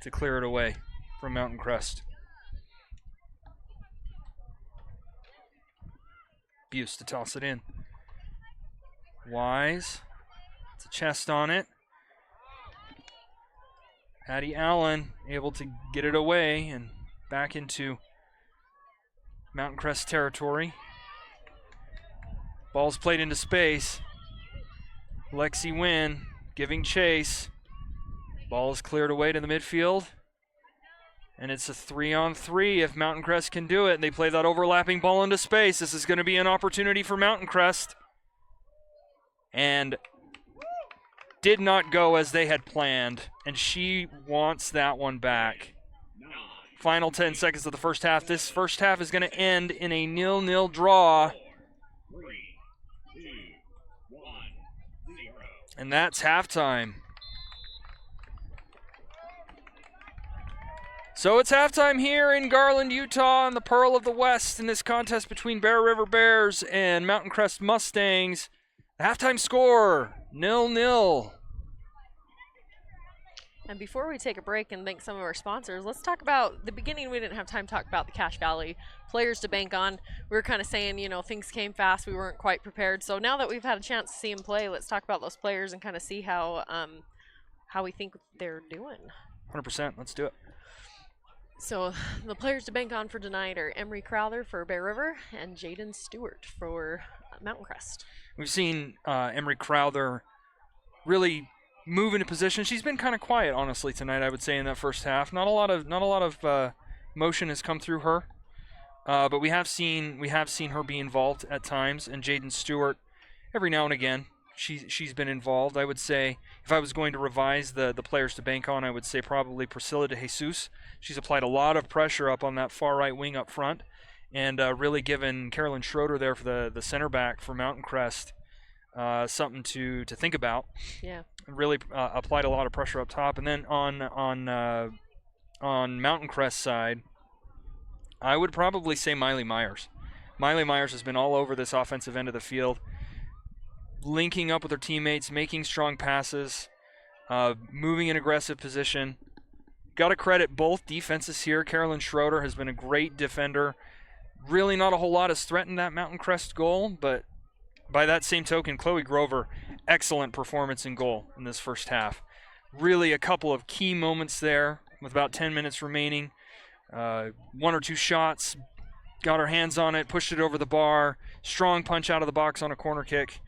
to clear it away from Mountain Crest. Buse to toss it in. Wise. It's a chest on it. Hattie Allen able to get it away and back into Mountain Crest territory. Ball's played into space. Lexi Wynn giving chase. Ball is cleared away to the midfield. And it's a 3-on-3 if Mountain Crest can do it. And they play that overlapping ball into space. This is going to be an opportunity for Mountain Crest. And did not go as they had planned. And she wants that one back. Final 10 seconds of the first half. This first half is going to end in a 0-0 draw. 3, 2, 1, 0. And that's halftime. So it's halftime here in Garland, Utah, in the Pearl of the West in this contest between Bear River Bears and Mountain Crest Mustangs. The halftime score, 0-0. And before we take a break and thank some of our sponsors, let's talk about the beginning. We didn't have time to talk about the Cache Valley players to bank on. We were kind of saying, you know, things came fast. We weren't quite prepared. So now that we've had a chance to see them play, let's talk about those players and kind of see how we think they're doing. 100%. Let's do it. So the players to bank on for tonight are Emery Crowther for Bear River and Jaden Stewart for Mountain Crest. We've seen Emery Crowther really move into position. She's been kind of quiet, honestly, tonight, I would say, in that first half. Not a lot of motion has come through her, but we have seen her be involved at times. And Jaden Stewart, every now and again, she's been involved. I would say if I was going to revise the players to bank on, I would say probably Priscilla de Jesus. She's applied a lot of pressure up on that far right wing up front, and really given Carolyn Schroeder there for the center back for Mountain Crest something to think about. Yeah. Really applied a lot of pressure up top, and then on Mountain Crest side, I would probably say Miley Myers. Miley Myers has been all over this offensive end of the field, linking up with her teammates, making strong passes, moving in aggressive position. Got to credit both defenses here. Carolyn Schroeder has been a great defender. Really not a whole lot has threatened that Mountain Crest goal, but by that same token, Chloe Grover, excellent performance in goal in this first half. Really a couple of key moments there with about 10 minutes remaining. One or two shots, got her hands on it, pushed it over the bar, strong punch out of the box on a corner kick.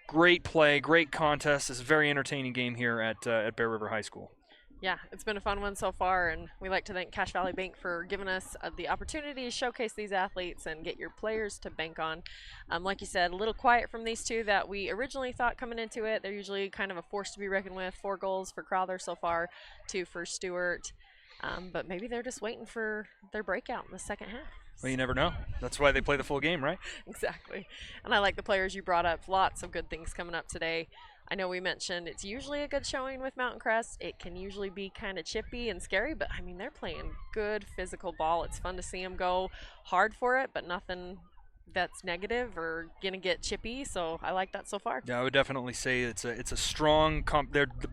Great play, great contest. It's a very entertaining game here at Bear River High School. Yeah, it's been a fun one so far, and we like to thank Cache Valley Bank for giving us the opportunity to showcase these athletes and get your players to bank on. Like you said, a little quiet from these two that we originally thought coming into it. They're usually kind of a force to be reckoned with. 4 goals for Crowther so far, 2 for Stewart. But maybe they're just waiting for their breakout in the second half. Well, you never know. That's why they play the full game, right? Exactly. And I like the players you brought up. Lots of good things coming up today. I know we mentioned it's usually a good showing with Mountain Crest. It can usually be kind of chippy and scary, but I mean, they're playing good physical ball. It's fun to see them go hard for it, but nothing that's negative or going to get chippy. So I like that so far. Yeah, I would definitely say it's a strong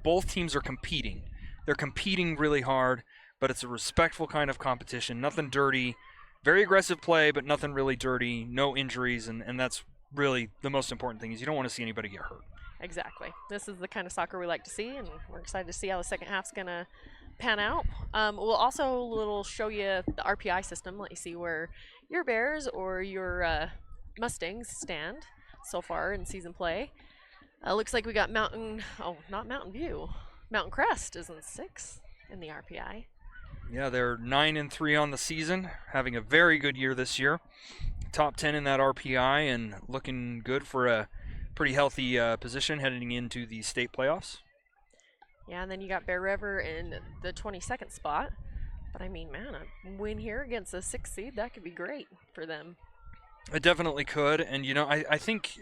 both teams are competing. They're competing really hard, but it's a respectful kind of competition. Nothing dirty. Very aggressive play, but nothing really dirty. No injuries, and that's really the most important thing is you don't want to see anybody get hurt. Exactly. This is the kind of soccer we like to see, and we're excited to see how the second half's going to pan out. We'll also show you the RPI system, let you see where your Bears or your Mustangs stand so far in season play. Looks like we got not Mountain View. Mountain Crest is in 6th in the RPI. Yeah, they're 9-3 on the season, having a very good year this year. Top 10 in that RPI and looking good for a pretty healthy position heading into the state playoffs. Yeah, and then you got Bear River in the 22nd spot. But I mean, man, a win here against the 6th seed, that could be great for them. It definitely could. And, I think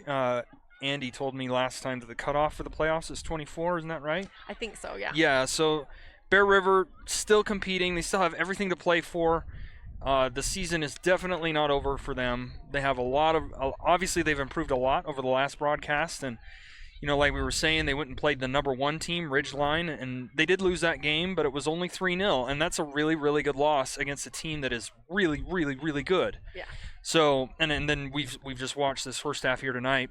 Andy told me last time that the cutoff for the playoffs is 24. Isn't that right? I think so, yeah. Yeah, so Bear River still competing. They still have everything to play for. The season is definitely not over for them. They have a lot of obviously they've improved a lot over the last broadcast, and like we were saying, they went and played the number 1 team, Ridgeline, and they did lose that game, but it was only 3-0, and that's a really, really good loss against a team that is really, really, really good. Yeah. So and then we've just watched this first half here tonight.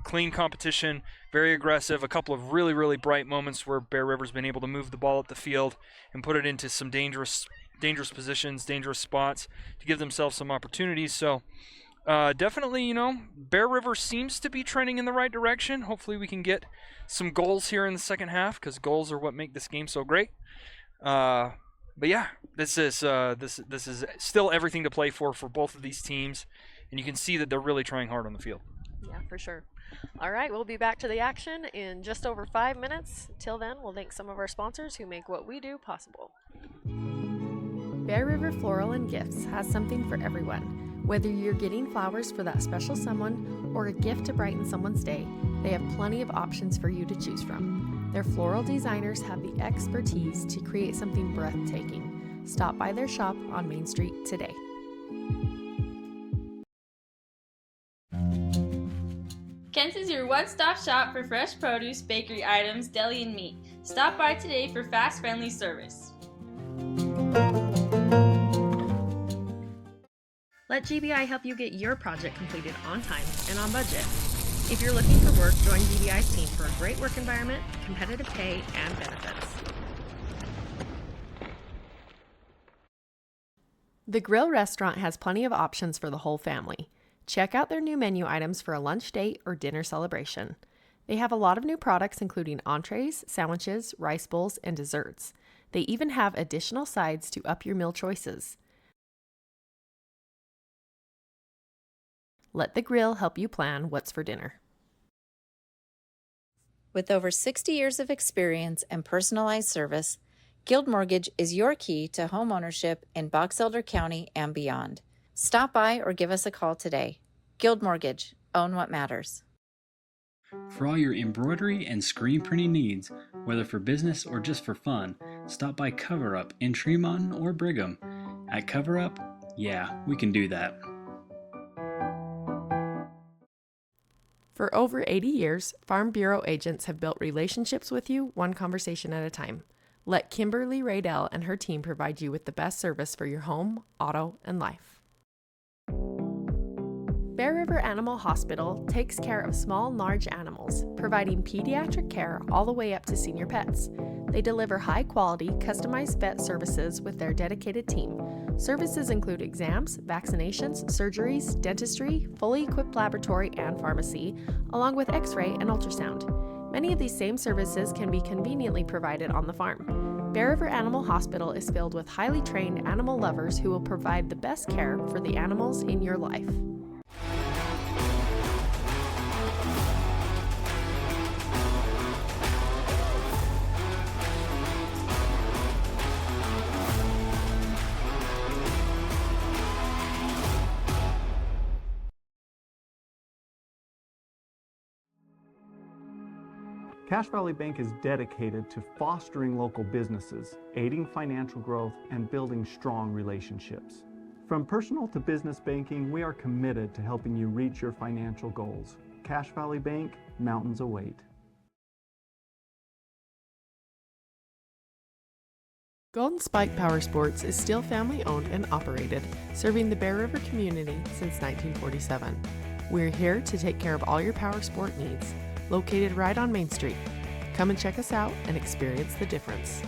Clean competition, very aggressive, a couple of really, really bright moments where Bear River's been able to move the ball up the field and put it into some dangerous positions, dangerous spots to give themselves some opportunities. So definitely, Bear River seems to be trending in the right direction. Hopefully we can get some goals here in the second half because goals are what make this game so great. But yeah, this is still everything to play for both of these teams, and you can see that they're really trying hard on the field. Yeah, for sure. All right, we'll be back to the action in just over 5 minutes. Till then, we'll thank some of our sponsors who make what we do possible. Bear River Floral and Gifts has something for everyone. Whether you're getting flowers for that special someone or a gift to brighten someone's day, they have plenty of options for you to choose from. Their floral designers have the expertise to create something breathtaking. Stop by their shop on Main Street today. Kent's is your one-stop shop for fresh produce, bakery items, deli, and meat. Stop by today for fast, friendly service. Let GBI help you get your project completed on time and on budget. If you're looking for work, join GBI's team for a great work environment, competitive pay, and benefits. The Grill restaurant has plenty of options for the whole family. Check out their new menu items for a lunch date or dinner celebration. They have a lot of new products including entrees, sandwiches, rice bowls, and desserts. They even have additional sides to up your meal choices. Let the Grill help you plan what's for dinner. With over 60 years of experience and personalized service, Guild Mortgage is your key to home ownership in Box Elder County and beyond. Stop by or give us a call today. Guild Mortgage. Own what matters. For all your embroidery and screen printing needs, whether for business or just for fun, stop by Cover Up in Tremont or Brigham. At Cover Up, yeah, we can do that. For over 80 years, Farm Bureau agents have built relationships with you one conversation at a time. Let Kimberly Raydell and her team provide you with the best service for your home, auto, and life. Bear River Animal Hospital takes care of small and large animals, providing pediatric care all the way up to senior pets. They deliver high-quality, customized vet services with their dedicated team. Services include exams, vaccinations, surgeries, dentistry, fully equipped laboratory and pharmacy, along with x-ray and ultrasound. Many of these same services can be conveniently provided on the farm. Bear River Animal Hospital is filled with highly trained animal lovers who will provide the best care for the animals in your life. Cache Valley Bank is dedicated to fostering local businesses, aiding financial growth, and building strong relationships. From personal to business banking, we are committed to helping you reach your financial goals. Cache Valley Bank, mountains await. Golden Spike Power Sports is still family owned and operated, serving the Bear River community since 1947. We're here to take care of all your power sport needs. Located right on Main Street. Come and check us out and experience the difference.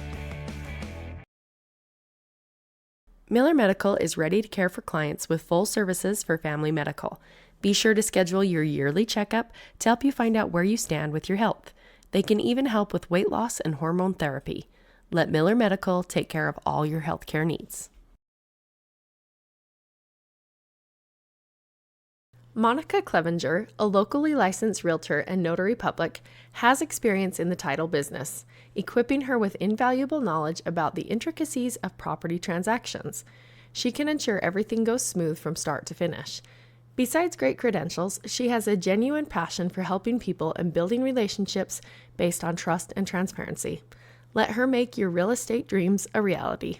Miller Medical is ready to care for clients with full services for family medical. Be sure to schedule your yearly checkup to help you find out where you stand with your health. They can even help with weight loss and hormone therapy. Let Miller Medical take care of all your healthcare needs. Monica Clevenger, a locally licensed realtor and notary public, has experience in the title business, equipping her with invaluable knowledge about the intricacies of property transactions. She can ensure everything goes smooth from start to finish. Besides great credentials, she has a genuine passion for helping people and building relationships based on trust and transparency. Let her make your real estate dreams a reality.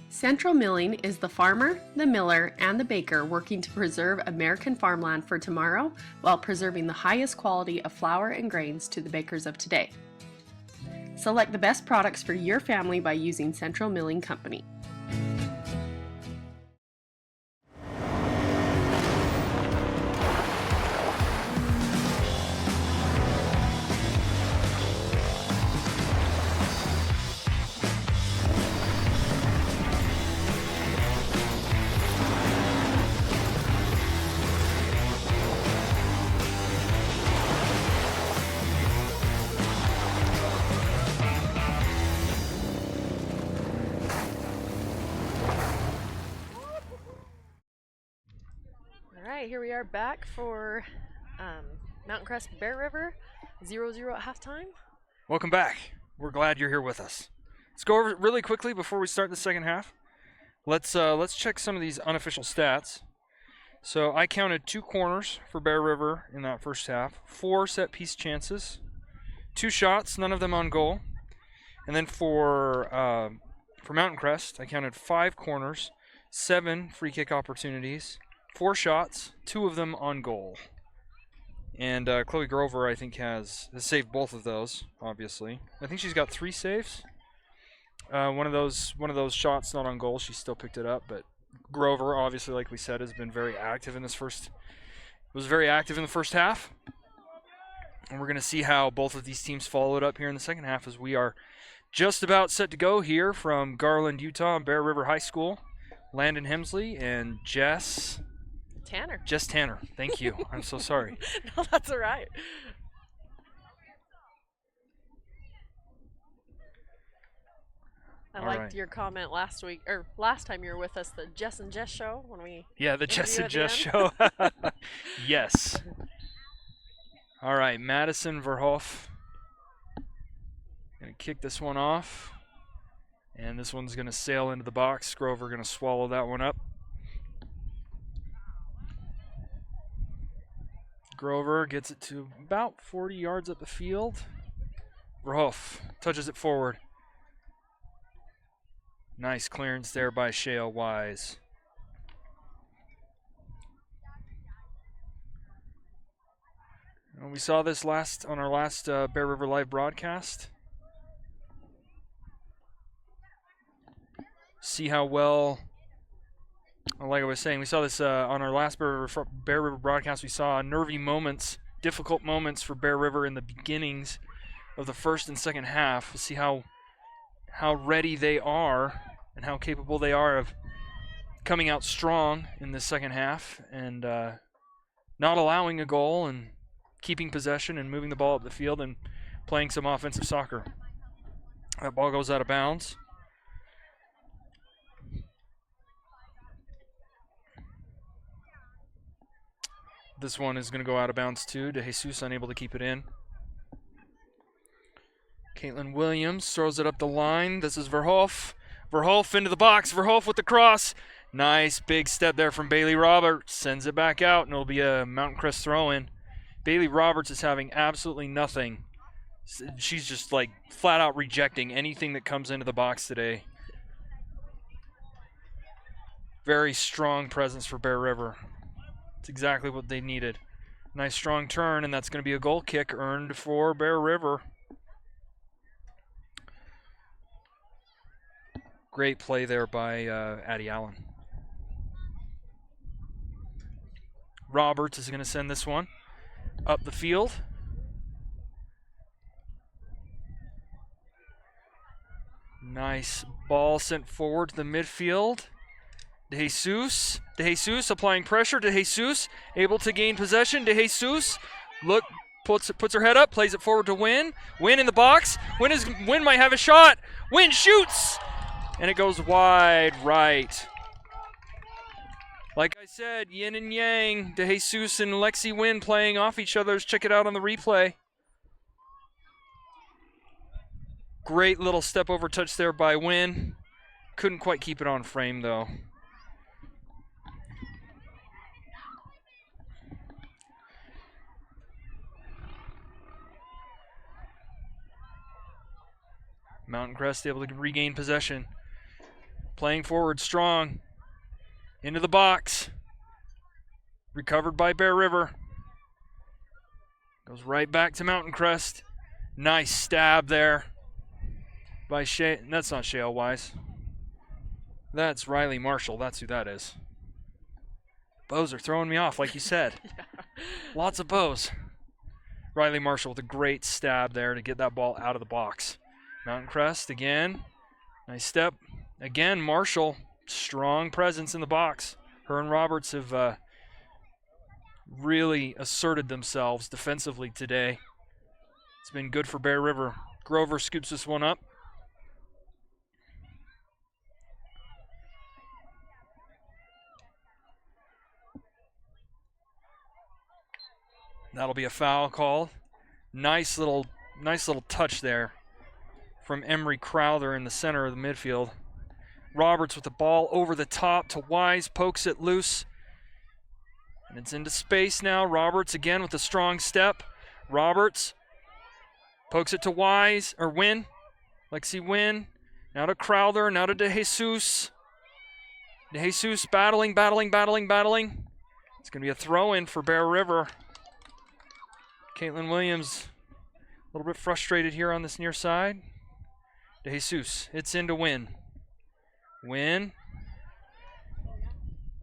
Central Milling is the farmer, the miller, and the baker working to preserve American farmland for tomorrow while preserving the highest quality of flour and grains to the bakers of today. Select the best products for your family by using Central Milling Company. Here we are back for Mountain Crest Bear River, 0-0 at halftime. Welcome back. We're glad you're here with us. Let's go over it really quickly before we start the second half. Let's check some of these unofficial stats. So I counted 2 corners for Bear River in that first half, 4 set piece chances, 2 shots, none of them on goal, and then for Mountain Crest I counted 5 corners, 7 free kick opportunities, 4 shots, 2 of them on goal. And Chloe Grover, I think, has saved both of those, obviously. I think she's got 3 saves. One of those shots not on goal, she still picked it up, but Grover, obviously, like we said, has been very active in the first half. And we're going to see how both of these teams followed up here in the second half as we are just about set to go here from Garland, Utah, and Bear River High School. Landon Hemsley and Jess Tanner. Thank you. I'm so sorry. No, that's all right. I All liked right. your comment last week, or last time you were with us, the Jess and Jess show when we. Yeah, the Jess and interview at Jess the show. Yes. All right, Madison Verhoef. Gonna kick this one off. And this one's gonna sail into the box. Grover gonna swallow that one up. Grover gets it to about 40 yards up the field. Verhoef touches it forward. Nice clearance there by Shale Wise. And we saw this on our last Bear River Live broadcast. See how well, like I was saying, we saw this on our last Bear River broadcast. We saw nervy moments, difficult moments for Bear River in the beginnings of the first and second half. We'll see how ready they are and how capable they are of coming out strong in the second half and not allowing a goal and keeping possession and moving the ball up the field and playing some offensive soccer. That ball goes out of bounds. This one is going to go out of bounds too. De Jesus unable to keep it in. Caitlin Williams throws it up the line. This is Verhoef. Verhoef into the box. Verhoef with the cross. Nice big step there from Bailey Roberts. Sends it back out, and it'll be a Mountain Crest throw-in. Bailey Roberts is having absolutely nothing. She's just like flat out rejecting anything that comes into the box today. Very strong presence for Bear River. It's exactly what they needed. Nice strong turn, and that's going to be a goal kick earned for Bear River. Great play there by Addie Allen. Roberts is going to send this one up the field. Nice ball sent forward to the midfield. De Jesus applying pressure. De Jesus able to gain possession. De Jesus puts her head up, plays it forward to Wynn. Wynn in the box. Wynn might have a shot. Wynn shoots, and it goes wide right. Like I said, yin and yang. De Jesus and Lexi Wynn playing off each other. Check it out on the replay. Great little step over touch there by Wynn. Couldn't quite keep it on frame though. Mountain Crest able to regain possession. Playing forward strong. Into the box. Recovered by Bear River. Goes right back to Mountain Crest. Nice stab there by Shale. That's not Shale Wise. That's Riley Marshall. That's who that is. Bows are throwing me off, like you said. Yeah. Lots of bows. Riley Marshall with a great stab there to get that ball out of the box. Mountain Crest again. Nice step. Again, Marshall. Strong presence in the box. Her and Roberts have really asserted themselves defensively today. It's been good for Bear River. Grover scoops this one up. That'll be a foul call. Nice little touch there from Emery Crowther in the center of the midfield. Roberts with the ball over the top to Wise, pokes it loose. And it's into space now. Roberts again with a strong step. Roberts pokes it to Wise, or Wynn. Lexi Wynn. Now to Crowther, now to De Jesus. De Jesus battling. It's going to be a throw-in for Bear River. Caitlin Williams a little bit frustrated here on this near side. De Jesus, it's into Wynn. Wynn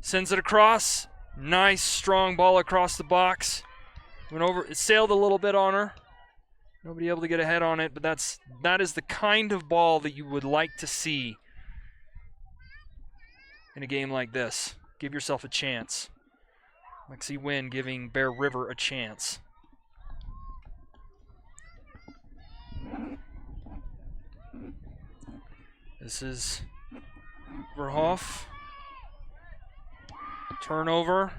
sends it across. Nice strong ball across the box. Went over, it sailed a little bit on her. Nobody able to get ahead on it, but that is the kind of ball that you would like to see in a game like this. Give yourself a chance. Lexi Wynn giving Bear River a chance. This is Verhoff. Turnover.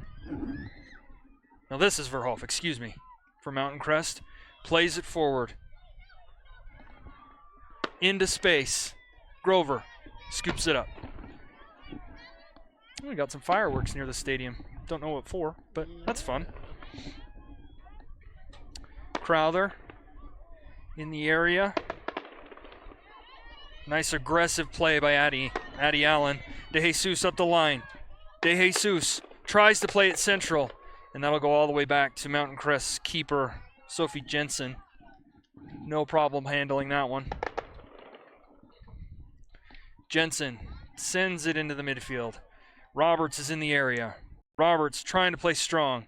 Now this is Verhoff, excuse me, for Mountain Crest. Plays it forward. Into space. Grover scoops it up. We got some fireworks near the stadium. Don't know what for, but that's fun. Crowther in the area. Nice aggressive play by Addie Allen. DeJesus up the line. DeJesus tries to play it central, and that'll go all the way back to Mountain Crest's keeper, Sophie Jensen. No problem handling that one. Jensen sends it into the midfield. Roberts is in the area. Roberts trying to play strong.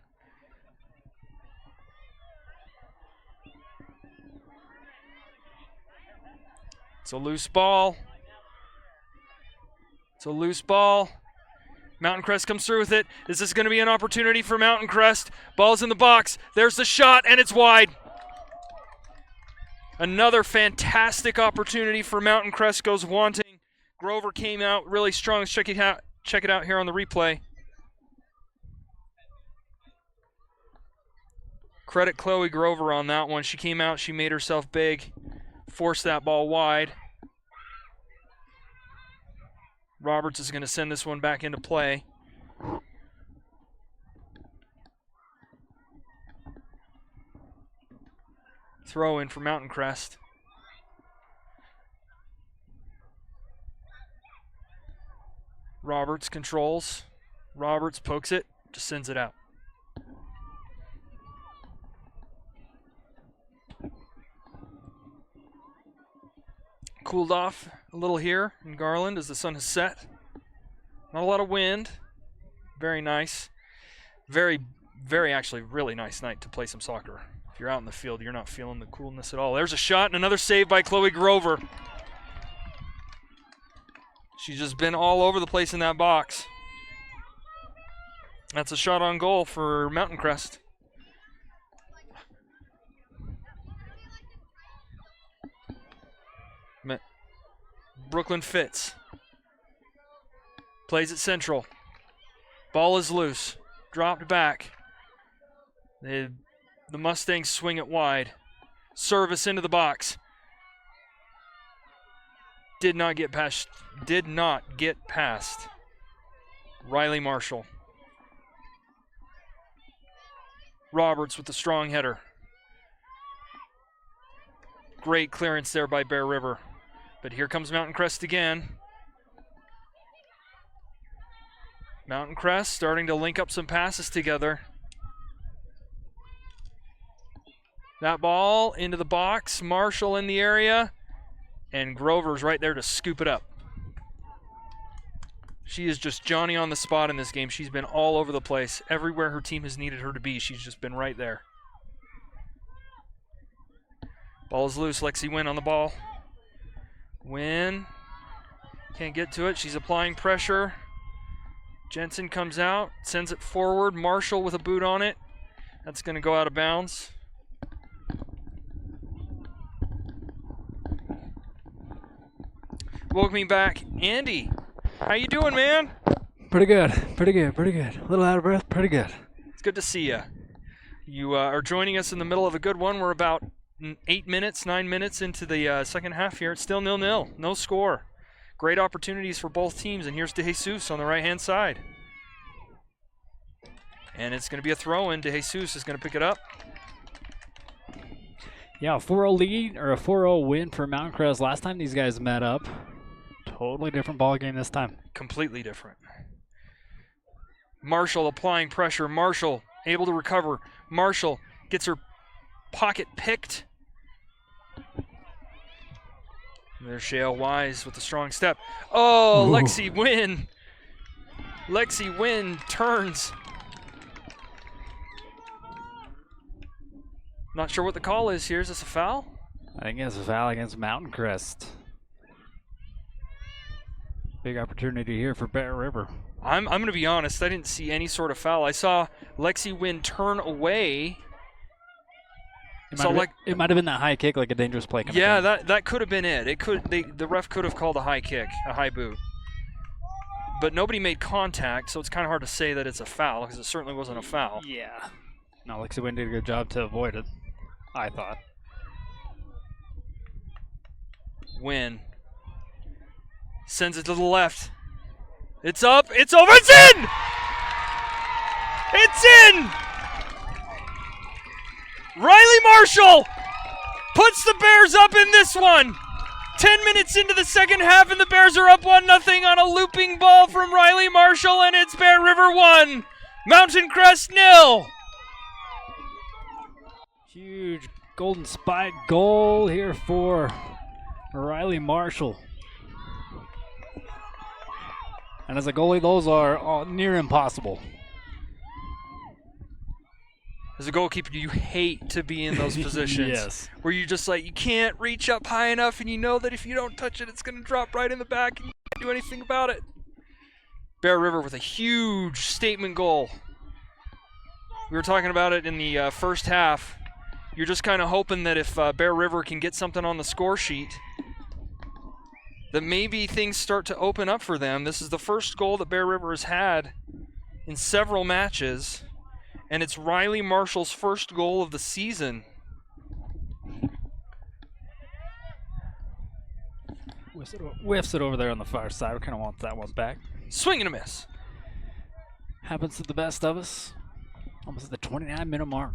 It's a loose ball. It's a loose ball. Mountain Crest comes through with it. Is this going to be an opportunity for Mountain Crest? Ball's in the box. There's the shot, and it's wide. Another fantastic opportunity for Mountain Crest goes wanting. Grover came out really strong. Let's check it out here on the replay. Credit Chloe Grover on that one. She came out, she made herself big, forced that ball wide. Roberts is going to send this one back into play. Throw in for Mountain Crest. Roberts controls. Roberts pokes it, just sends it out. Cooled off a little here in Garland as the sun has set. Not a lot of wind. Very nice. Very, very actually really nice night to play some soccer. If you're out in the field, you're not feeling the coolness at all. There's a shot and another save by Chloe Grover. She's just been all over the place in that box. That's a shot on goal for Mountain Crest. Brooklyn Fitz. Plays it central. Ball is loose. Dropped back. The Mustangs swing it wide. Service into the box. Did not get past Riley Marshall. Roberts with the strong header. Great clearance there by Bear River. But here comes Mountain Crest again. Mountain Crest starting to link up some passes together. That ball into the box. Marshall in the area. And Grover's right there to scoop it up. She is just Johnny on the spot in this game. She's been all over the place. Everywhere her team has needed her to be, she's just been right there. Ball is loose. Lexi Wynn on the ball. Wynn can't get to it. She's applying pressure. Jensen comes out, sends it forward. Marshall with a boot on it. That's going to go out of bounds. Welcoming back Andy. How you doing, man? Pretty good. A little out of breath, pretty good. It's good to see you. You are joining us in the middle of a good one. We're about 9 minutes into the second half here. It's still 0-0, no score. Great opportunities for both teams, and here's DeJesus on the right-hand side. And it's going to be a throw-in. DeJesus is going to pick it up. Yeah, a 4-0 lead, or a 4-0 win for Mountain Crest. Last time these guys met up, totally different ball game this time. Completely different. Marshall applying pressure. Marshall able to recover. Marshall gets her pocket picked. There's Shale Wise with a strong step. Oh, ooh. Lexi Wynn. Lexi Wynn turns. Not sure what the call is here. Is this a foul? I think it's a foul against Mountain Crest. Big opportunity here for Bear River. I'm going to be honest. I didn't see any sort of foul. I saw Lexi Wynn turn away It might have been that high kick, like a dangerous play. Yeah, that could have been it. The ref could have called a high kick, a high boot. But nobody made contact, so it's kind of hard to say that it's a foul, because it certainly wasn't a foul. Yeah. No, Lexi Wynn did a good job to avoid it, I thought. Wynn sends it to the left. It's up, it's over, it's in! It's in! Riley Marshall puts the Bears up in this one. 10 minutes into the second half, and the Bears are up 1-0 on a looping ball from Riley Marshall, and it's Bear River 1, Mountain Crest 0. Huge golden spike goal here for Riley Marshall. And as a goalie, those are near impossible. As a goalkeeper, you hate to be in those positions. Yes. Where you just you can't reach up high enough, and you know that if you don't touch it, it's going to drop right in the back, and you can't do anything about it. Bear River with a huge statement goal. We were talking about it in the first half. You're just kind of hoping that if Bear River can get something on the score sheet, that maybe things start to open up for them. This is the first goal that Bear River has had in several matches. And it's Riley Marshall's first goal of the season. Whiffs it over there on the far side. We kind of want that one back. Swing and a miss. Happens to the best of us. Almost at the 29-minute mark.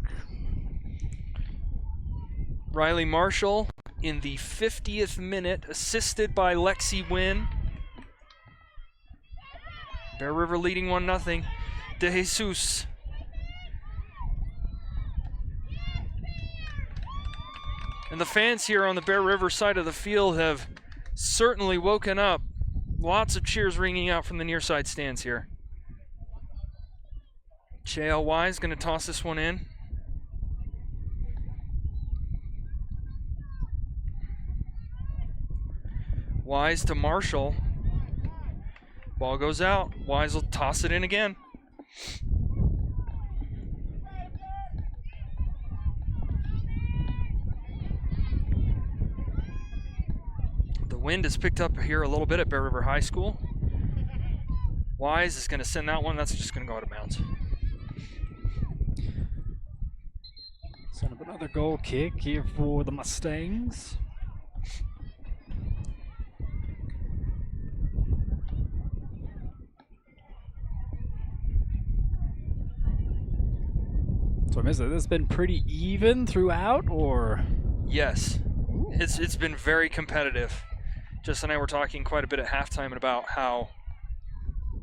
Riley Marshall in the 50th minute, assisted by Lexi Wynn. Bear River leading 1-0. De Jesus. And the fans here on the Bear River side of the field have certainly woken up. Lots of cheers ringing out from the near side stands here. JLY is going to toss this one in. Wise to Marshall. Ball goes out. Wise will toss it in again. The wind has picked up here a little bit at Bear River High School. Wise is going to send that one. That's just going to go out of bounds. Send up another goal kick here for the Mustangs. So I missed it. This has been pretty even throughout, or? Yes. It's been very competitive. Jess and I were talking quite a bit at halftime about how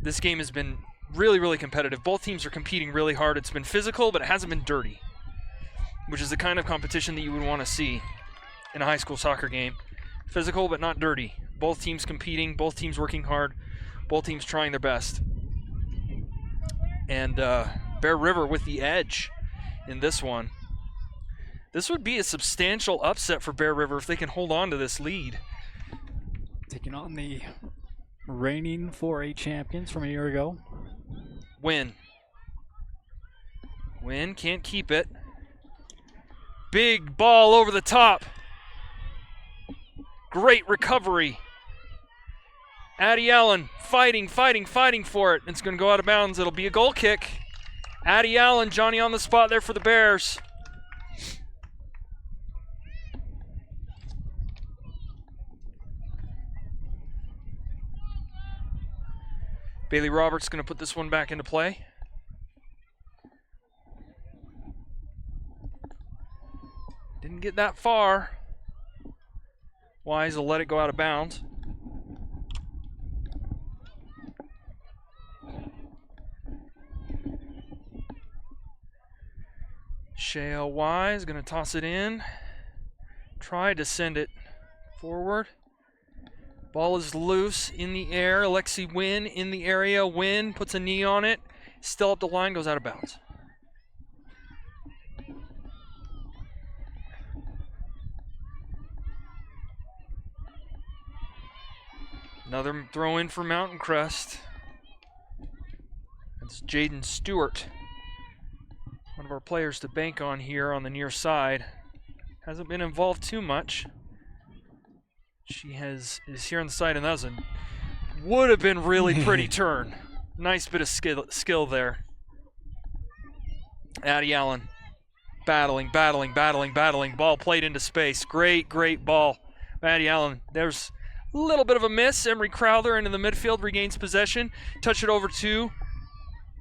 this game has been really, really competitive. Both teams are competing really hard. It's been physical, but it hasn't been dirty, which is the kind of competition that you would want to see in a high school soccer game. Physical, but not dirty. Both teams competing, both teams working hard, both teams trying their best. And Bear River with the edge in this one. This would be a substantial upset for Bear River if they can hold on to this lead. Taking on the reigning 4A champions from a year ago. Win can't keep it. Big ball over the top. Great recovery. Addie Allen fighting for it. It's going to go out of bounds. It'll be a goal kick. Addie Allen, Johnny on the spot there for the Bears. Bailey Roberts going to put this one back into play. Didn't get that far. Wise will let it go out of bounds. Shale Wise going to toss it in. Try to send it forward. Ball is loose in the air. Alexi Wynn in the area. Wynn puts a knee on it. Still up the line, goes out of bounds. Another throw in for Mountain Crest. That's Jaden Stewart, one of our players to bank on here on the near side. hasn't been involved too much. She is here on the side, and that would have been really pretty turn. Nice bit of skill there. Addie Allen battling. Ball played into space. Great ball. Addie Allen, there's a little bit of a miss. Emery Crowther into the midfield, regains possession. Touch it over to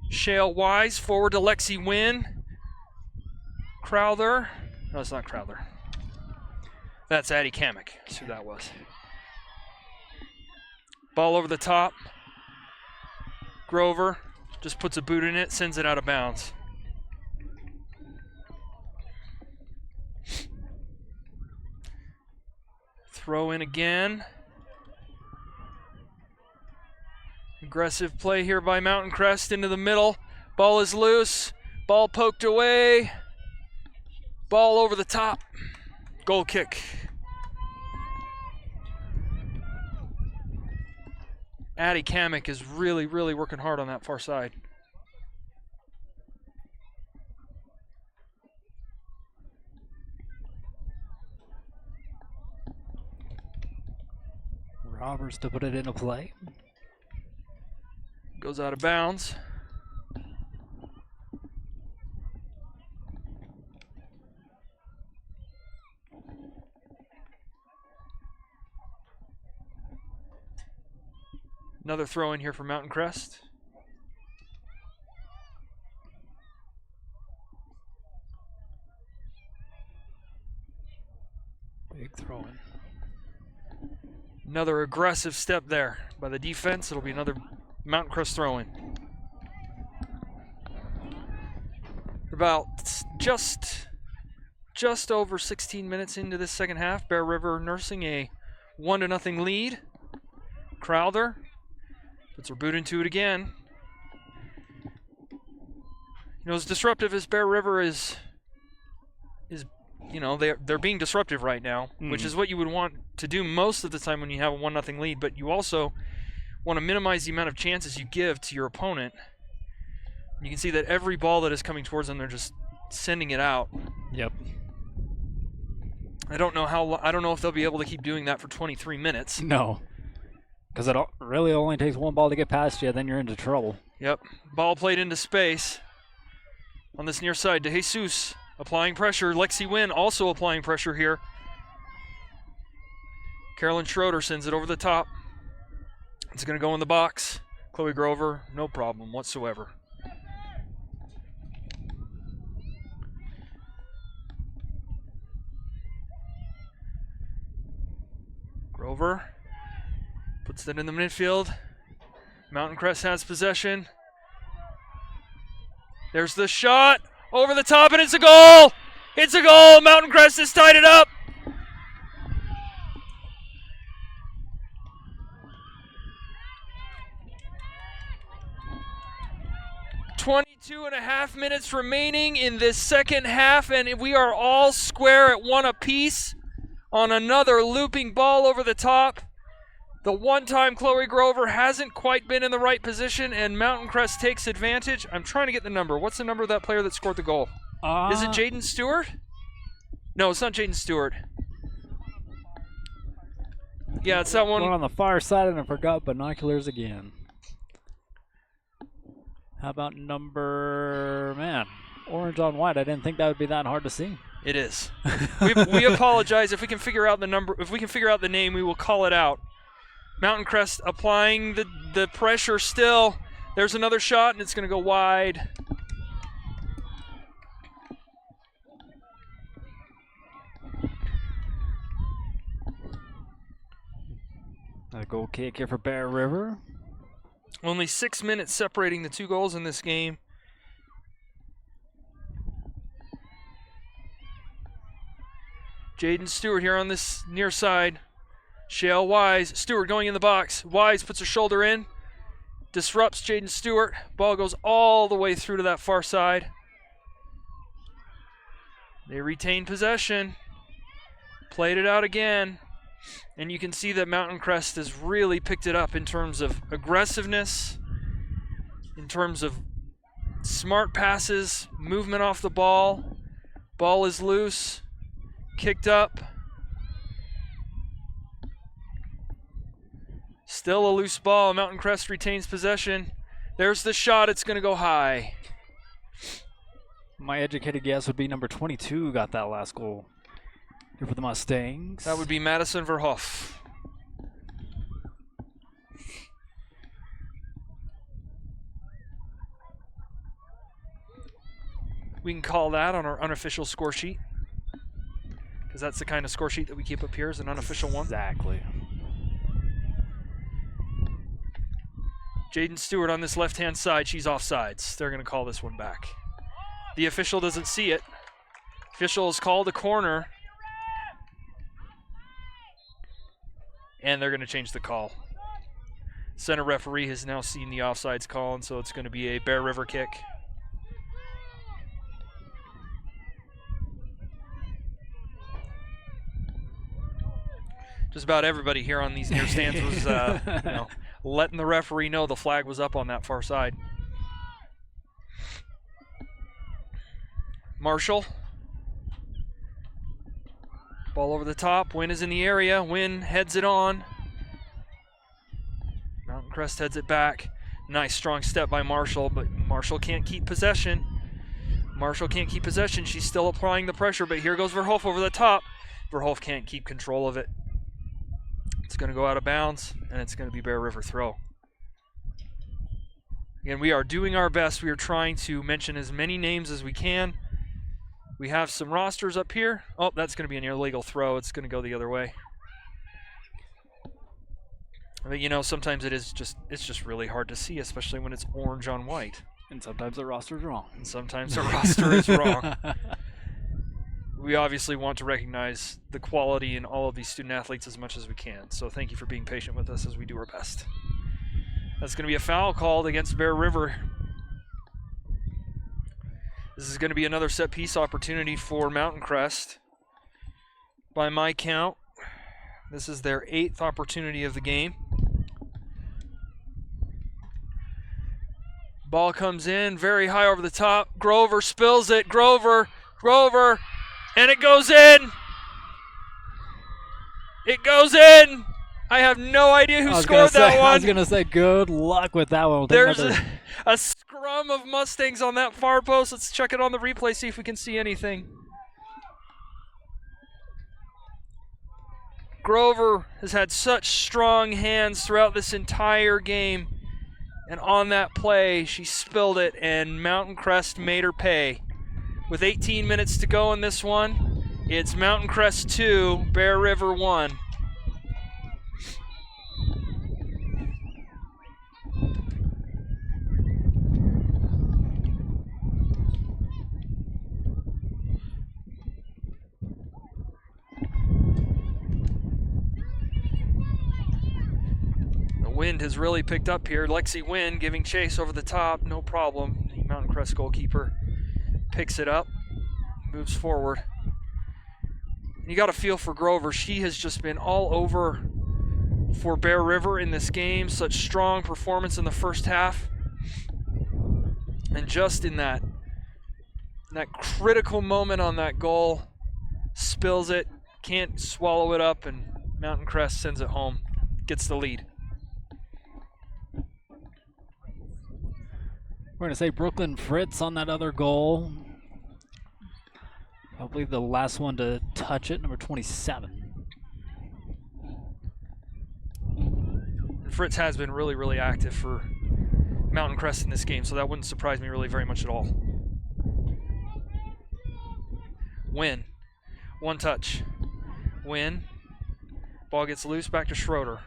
Shale Wise. Forward to Lexi Wynn. Crowther. No, it's not Crowther. That's Addie Kamek. That's who that was. Ball over the top. Grover just puts a boot in it, sends it out of bounds. Throw in again. Aggressive play here by Mountain Crest into the middle. Ball is loose. Ball poked away. Ball over the top. Goal kick. Addie Kamek is really working hard on that far side. Roberts to put it into play. Goes out of bounds. Another throw in here for Mountain Crest. Big throw in. Another aggressive step there by the defense. It'll be another Mountain Crest throw in. About just over 16 minutes into this second half, Bear River nursing a 1-0 lead. Crowther puts her boot into it again. You know, as disruptive as Bear River is you know, they're being disruptive right now, which is what you would want to do most of the time when you have a 1-0 lead, but you also want to minimize the amount of chances you give to your opponent. You can see that every ball that is coming towards them, they're just sending it out. Yep. I don't know if they'll be able to keep doing that for 23 minutes. No. Because it really only takes one ball to get past you, then you're into trouble. Yep. Ball played into space. On this near side to Jesus. Applying pressure. Lexi Wynn also applying pressure here. Carolyn Schroeder sends it over the top. It's going to go in the box. Chloe Grover, no problem whatsoever. Grover puts it in the midfield. Mountain Crest has possession. There's the shot. Over the top, and it's a goal! It's a goal! Mountain Crest has tied it up! .5 minutes remaining in this second half, and we are all square at one apiece on another looping ball over the top. The one-time Chloe Grover hasn't quite been in the right position, and Mountain Crest takes advantage. I'm trying to get the number. What's the number of that player that scored the goal? Is it Jaden Stewart? No, it's not Jaden Stewart. Yeah, it's that one. One on the far side, and I forgot binoculars again. How about orange on white? I didn't think that would be that hard to see. It is. We apologize. If we can figure out the number, if we can figure out the name, we will call it out. Mountain Crest applying the pressure still. There's another shot, and it's going to go wide. A goal kick here for Bear River. Only 6 minutes separating the two goals in this game. Jaden Stewart here on this near side. Shale Wise. Stewart going in the box. Wise puts her shoulder in. Disrupts Jaden Stewart. Ball goes all the way through to that far side. They retain possession. Played it out again. And you can see that Mountain Crest has really picked it up in terms of aggressiveness, in terms of smart passes, movement off the ball. Ball is loose. kicked up. Still a loose ball. Mountain Crest retains possession. There's the shot. It's going to go high. My educated guess would be number 22 got that last goal here for the Mustangs. That would be Madison Verhoef. We can call that on our unofficial score sheet, because that's the kind of score sheet that we keep up here, is an unofficial one. Exactly. Jaden Stewart on this left-hand side, she's offsides. They're going to call this one back. The official doesn't see it. Official has called a corner, and they're going to change the call. Center referee has now seen the offsides call, and so it's going to be a Bear River kick. Just about everybody here on these near stands was letting the referee know the flag was up on that far side. Marshall. Ball over the top. Wynn is in the area. Wynn heads it on. Mountain Crest heads it back. Nice strong step by Marshall, but Marshall can't keep possession. She's still applying the pressure, but here goes Verhoef over the top. Verhoef can't keep control of it. It's going to go out of bounds, and it's going to be Bear River throw. Again, we are doing our best. We are trying to mention as many names as we can. We have some rosters up here. Oh, that's going to be an illegal throw. It's going to go the other way. But you know, sometimes it's just really hard to see, especially when it's orange on white. And sometimes the roster's wrong. And sometimes the roster is wrong. We obviously want to recognize the quality in all of these student athletes as much as we can. So thank you for being patient with us as we do our best. That's going to be a foul called against Bear River. This is going to be another set piece opportunity for Mountain Crest. By my count, this is their 8th opportunity of the game. Ball comes in very high over the top. Grover spills it. Grover, and it goes in. It goes in. I have no idea who scored that one. I was going to say, good luck with that one. There's a scrum of Mustangs on that far post. Let's check it on the replay, see if we can see anything. Grover has had such strong hands throughout this entire game. And on that play, she spilled it, and Mountain Crest made her pay. With 18 minutes to go in this one, it's Mountain Crest 2, Bear River 1. The wind has really picked up here. Lexi Wynn giving chase over the top, no problem. The Mountain Crest goalkeeper picks it up, moves forward. You got to feel for Grover. She has just been all over for Bear River in this game. Such strong performance in the first half. And just in that critical moment on that goal, spills it, can't swallow it up, and Mountain Crest sends it home, gets the lead. We're going to say Brooklyn Fritz on that other goal. I believe the last one to touch it, number 27. And Fritz has been really, really active for Mountain Crest in this game, so that wouldn't surprise me really very much at all. Win. One touch. Win. Ball gets loose, back to Schroeder.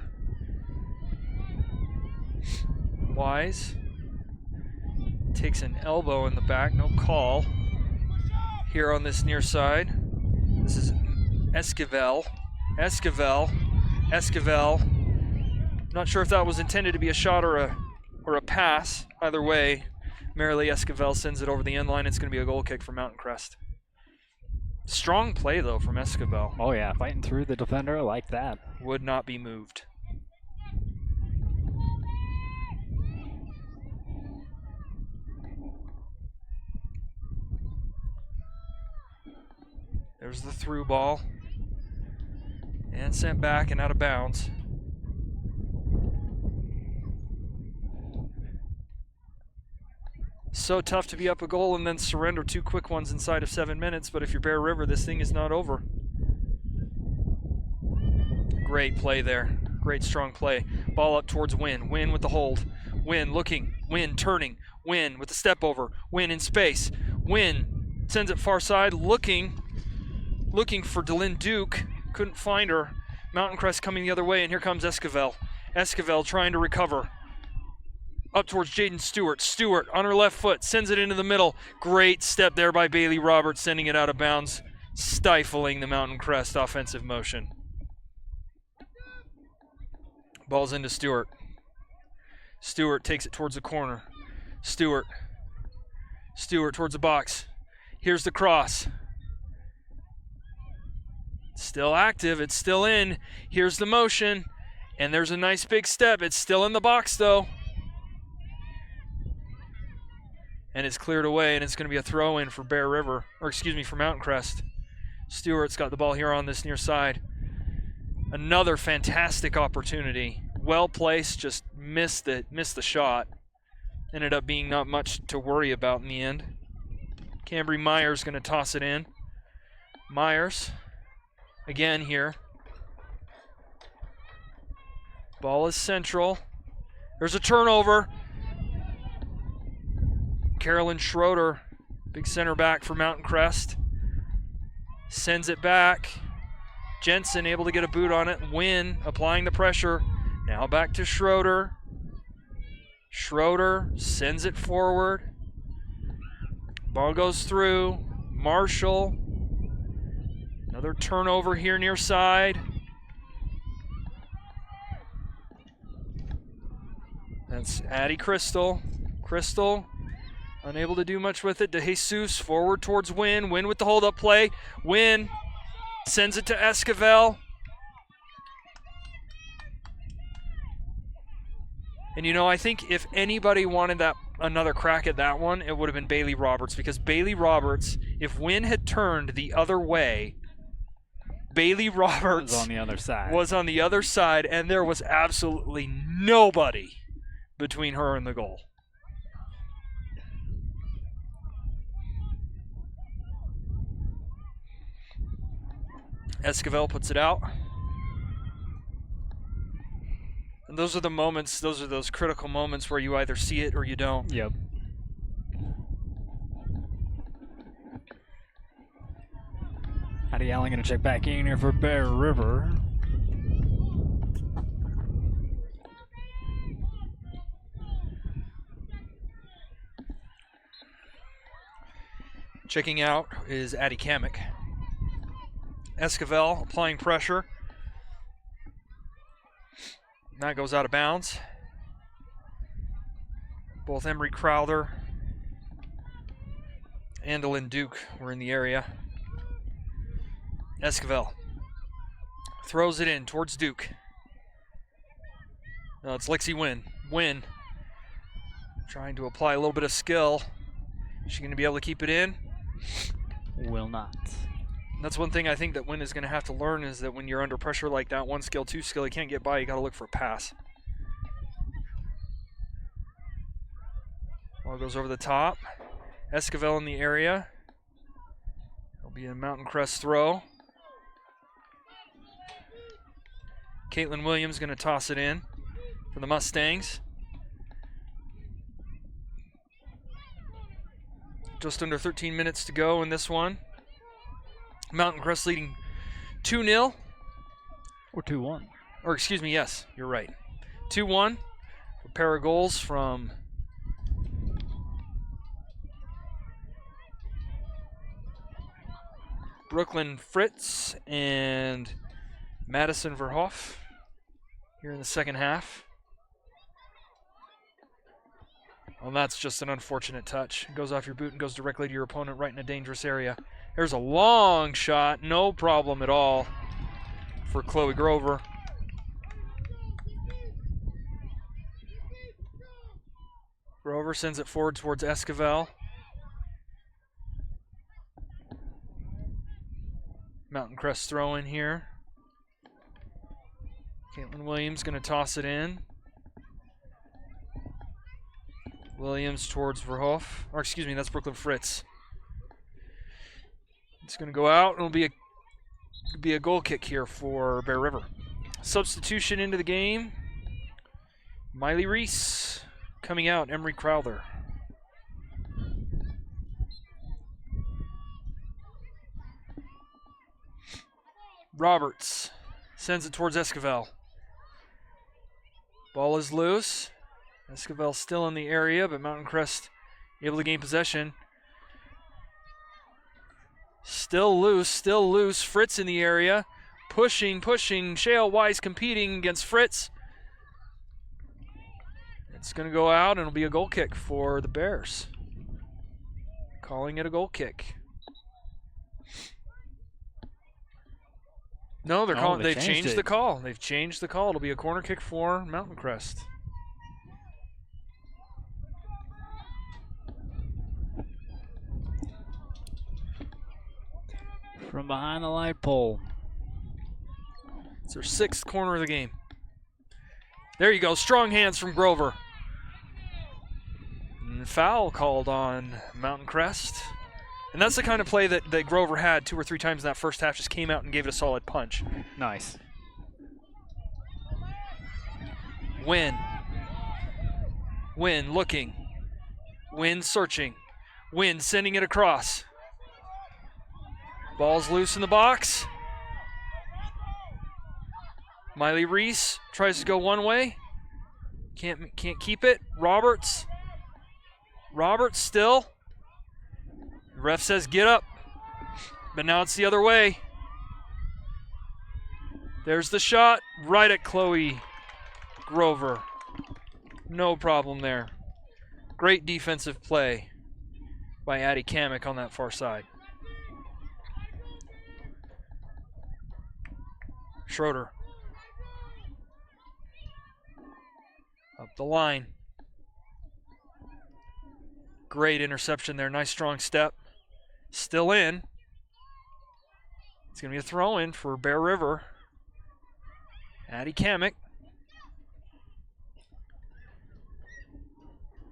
Wise. Takes an elbow in the back, no call. Here on this near side. This is Esquivel. Not sure if that was intended to be a shot or a pass. Either way, Marilee Esquivel sends it over the end line. It's going to be a goal kick for Mountain Crest. Strong play, though, from Esquivel. Oh, yeah, fighting through the defender. I like that. Would not be moved. There's the through ball. And sent back and out of bounds. So tough to be up a goal and then surrender 2 quick ones inside of 7 minutes, but if you're Bear River, this thing is not over. Great play there. Great strong play. Ball up towards Wynn. Wynn with the hold. Wynn looking. Wynn turning. Wynn with the step over. Wynn in space. Wynn sends it far side, looking for Delynn Duke. Couldn't find her. Mountain Crest coming the other way, and here comes Esquivel. Esquivel trying to recover. Up towards Jaden Stewart. Stewart on her left foot, sends it into the middle. Great step there by Bailey Roberts, sending it out of bounds, stifling the Mountain Crest offensive motion. Ball's into Stewart. Stewart takes it towards the corner. Stewart towards the box. Here's the cross. Still active, it's still in. Here's the motion, and there's a nice big step. It's still in the box though. And it's cleared away, and it's going to be a throw in for for Mountain Crest. Stewart's got the ball here on this near side. Another fantastic opportunity. Well placed, just missed the shot. Ended up being not much to worry about in the end. Cambry Myers going to toss it in. Myers again here. Ball is central. There's a turnover. Carolyn Schroeder, big center back for Mountain Crest, sends it back. Jensen able to get a boot on it. Wynn applying the pressure. Now back to Schroeder. Schroeder sends it forward. Ball goes through. Marshall. Another turnover here near side. That's Addie Crystal. Crystal unable to do much with it. De Jesus forward towards Wynn. Wynn with the hold-up play. Wynn sends it to Esquivel. And I think if anybody wanted another crack at that one, it would have been Bailey Roberts, because Bailey Roberts, if Wynn had turned the other way, Bailey Roberts was on the other side, and there was absolutely nobody between her and the goal. Esquivel puts it out. And those are those critical moments where you either see it or you don't. Yep. Addie Allen going to check back in here for Bear River. Checking out is Addie Kamek. Esquivel applying pressure. That goes out of bounds. Both Emery Crowther and Delynn Duke were in the area. Esquivel throws it in towards Duke. No, it's Lexi Wynn. Wynn trying to apply a little bit of skill. Is she going to be able to keep it in? Will not. That's one thing I think that Wynn is going to have to learn, is that when you're under pressure like that, 1 skill, 2 skill, you can't get by. You got to look for a pass. Ball goes over the top. Esquivel in the area. It'll be a Mountain Crest throw. Caitlin Williams going to toss it in for the Mustangs. Just under 13 minutes to go in this one. Mountain Crest leading 2-0. Or 2-1. Or excuse me, yes, you're right. 2-1. A pair of goals from Brooklyn Fritz and Madison Verhoff here in the second half. Well, that's just an unfortunate touch. It goes off your boot and goes directly to your opponent right in a dangerous area. There's a long shot, no problem at all for Chloe Grover. Grover sends it forward towards Esquivel. Mountain Crest throw in here. Caitlin Williams going to toss it in. Williams towards Verhoef. Or excuse me, that's Brooklyn Fritz. It's going to go out, and it'll be a goal kick here for Bear River. Substitution into the game. Miley Reese coming out, Emery Crowther. Roberts sends it towards Esquivel. Ball is loose. Esquivel still in the area, but Mountain Crest able to gain possession. Still loose. Fritz in the area. Pushing. Shale Weiss competing against Fritz. It's going to go out, and it'll be a goal kick for the Bears. Calling it a goal kick. No, they're calling. They've changed the call. They've changed the call. It'll be a corner kick for Mountain Crest. From behind the light pole. It's their 6th corner of the game. There you go. Strong hands from Grover. And foul called on Mountain Crest. And that's the kind of play that Grover had 2 or 3 times in that first half. Just came out and gave it a solid punch. Nice. Wynn looking. Wynn searching. Wynn sending it across. Ball's loose in the box. Miley Reese tries to go one way. Can't keep it. Roberts still. The ref says get up. But now it's the other way. There's the shot right at Chloe Grover. No problem there. Great defensive play by Addie Kamek on that far side. Schroeder. Up the line. Great interception there. Nice strong step. Still in. It's going to be a throw in for Bear River. Addie Kamek.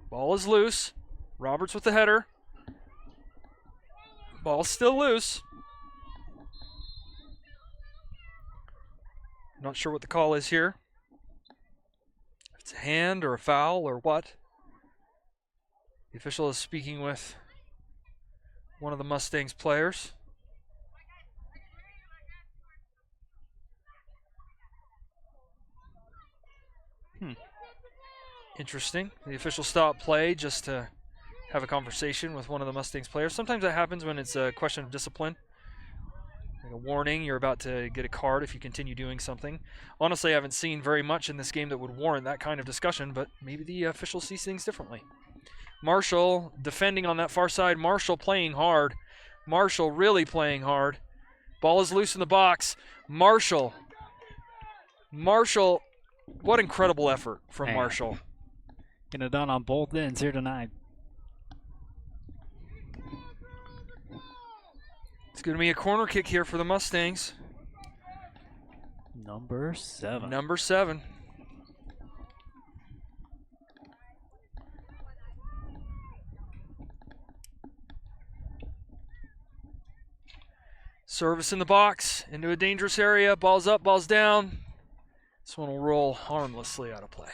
Ball is loose. Roberts with the header. Ball's still loose. Not sure what the call is here. If it's a hand or a foul or what. The official is speaking with one of the Mustangs players. Interesting. The official stopped play just to have a conversation with one of the Mustangs players. Sometimes that happens when it's a question of discipline. Like a warning, you're about to get a card if you continue doing something. Honestly, I haven't seen very much in this game that would warrant that kind of discussion, but maybe the official sees things differently. Marshall defending on that far side. Marshall playing hard. Marshall really playing hard. Ball is loose in the box. Marshall, what incredible effort from Marshall. Getting it done on both ends here tonight. It's going to be a corner kick here for the Mustangs. Number 7. Number 7. Service in the box, into a dangerous area. Ball's up, ball's down. This one will roll harmlessly out of play.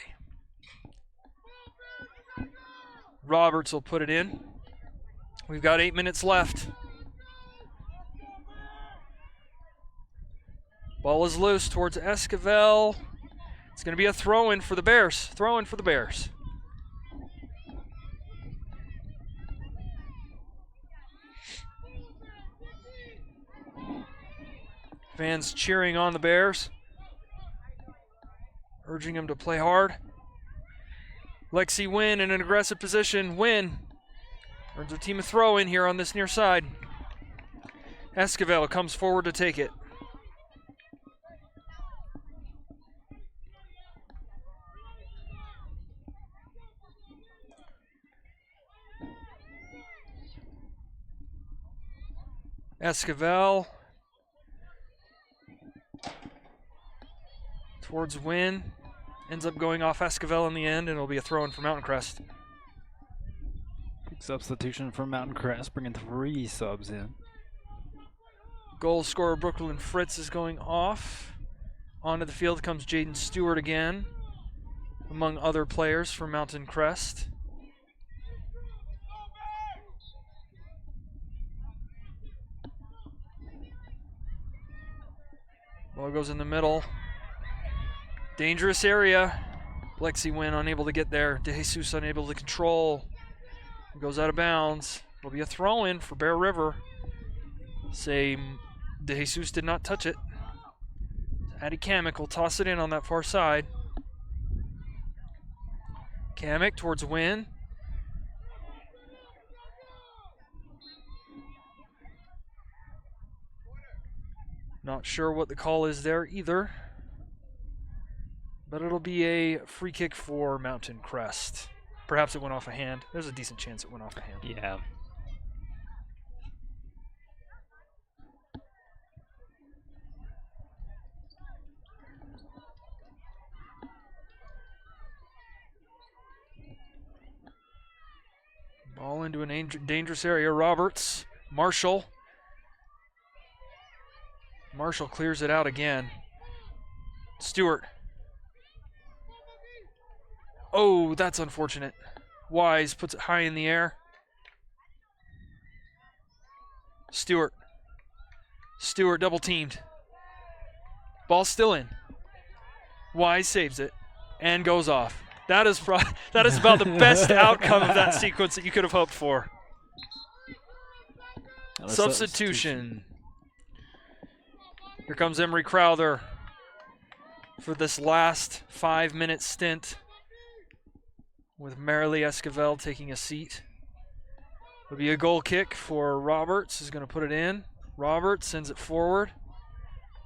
Roberts will put it in. We've got 8 minutes left. Ball is loose towards Esquivel. It's going to be a throw-in for the Bears. Throw-in for the Bears. Fans cheering on the Bears, urging them to play hard. Lexi Wynn in an aggressive position. Wynn earns her team a throw-in here on this near side. Esquivel comes forward to take it. Esquivel towards Wynn. Ends up going off Esquivel in the end, and it'll be a throw-in for Mountain Crest. Big substitution for Mountain Crest, bringing 3 subs in. Goal scorer Brooklyn Fritz is going off. Onto the field comes Jaden Stewart again, among other players for Mountain Crest. Ball goes in the middle. Dangerous area. Lexi Wynn unable to get there. De Jesus unable to control. Goes out of bounds. It'll be a throw-in for Bear River. De Jesus did not touch it. Addie Kamek will toss it in on that far side. Kamek towards Wynn. Not sure what the call is there either. But it'll be a free kick for Mountain Crest. Perhaps it went off a hand. There's a decent chance it went off a hand. Yeah. Ball into a dangerous area. Roberts. Marshall. Marshall clears it out again. Stewart. Oh, that's unfortunate. Wise puts it high in the air. Stewart. Stewart double teamed. Ball still in. Wise saves it and goes off. That is about the best outcome of that sequence that you could have hoped for. Substitution. Here comes Emery Crowther for this last 5-minute stint, with Marilee Esquivel taking a seat. It'll be a goal kick for Roberts, who's going to put it in. Roberts sends it forward.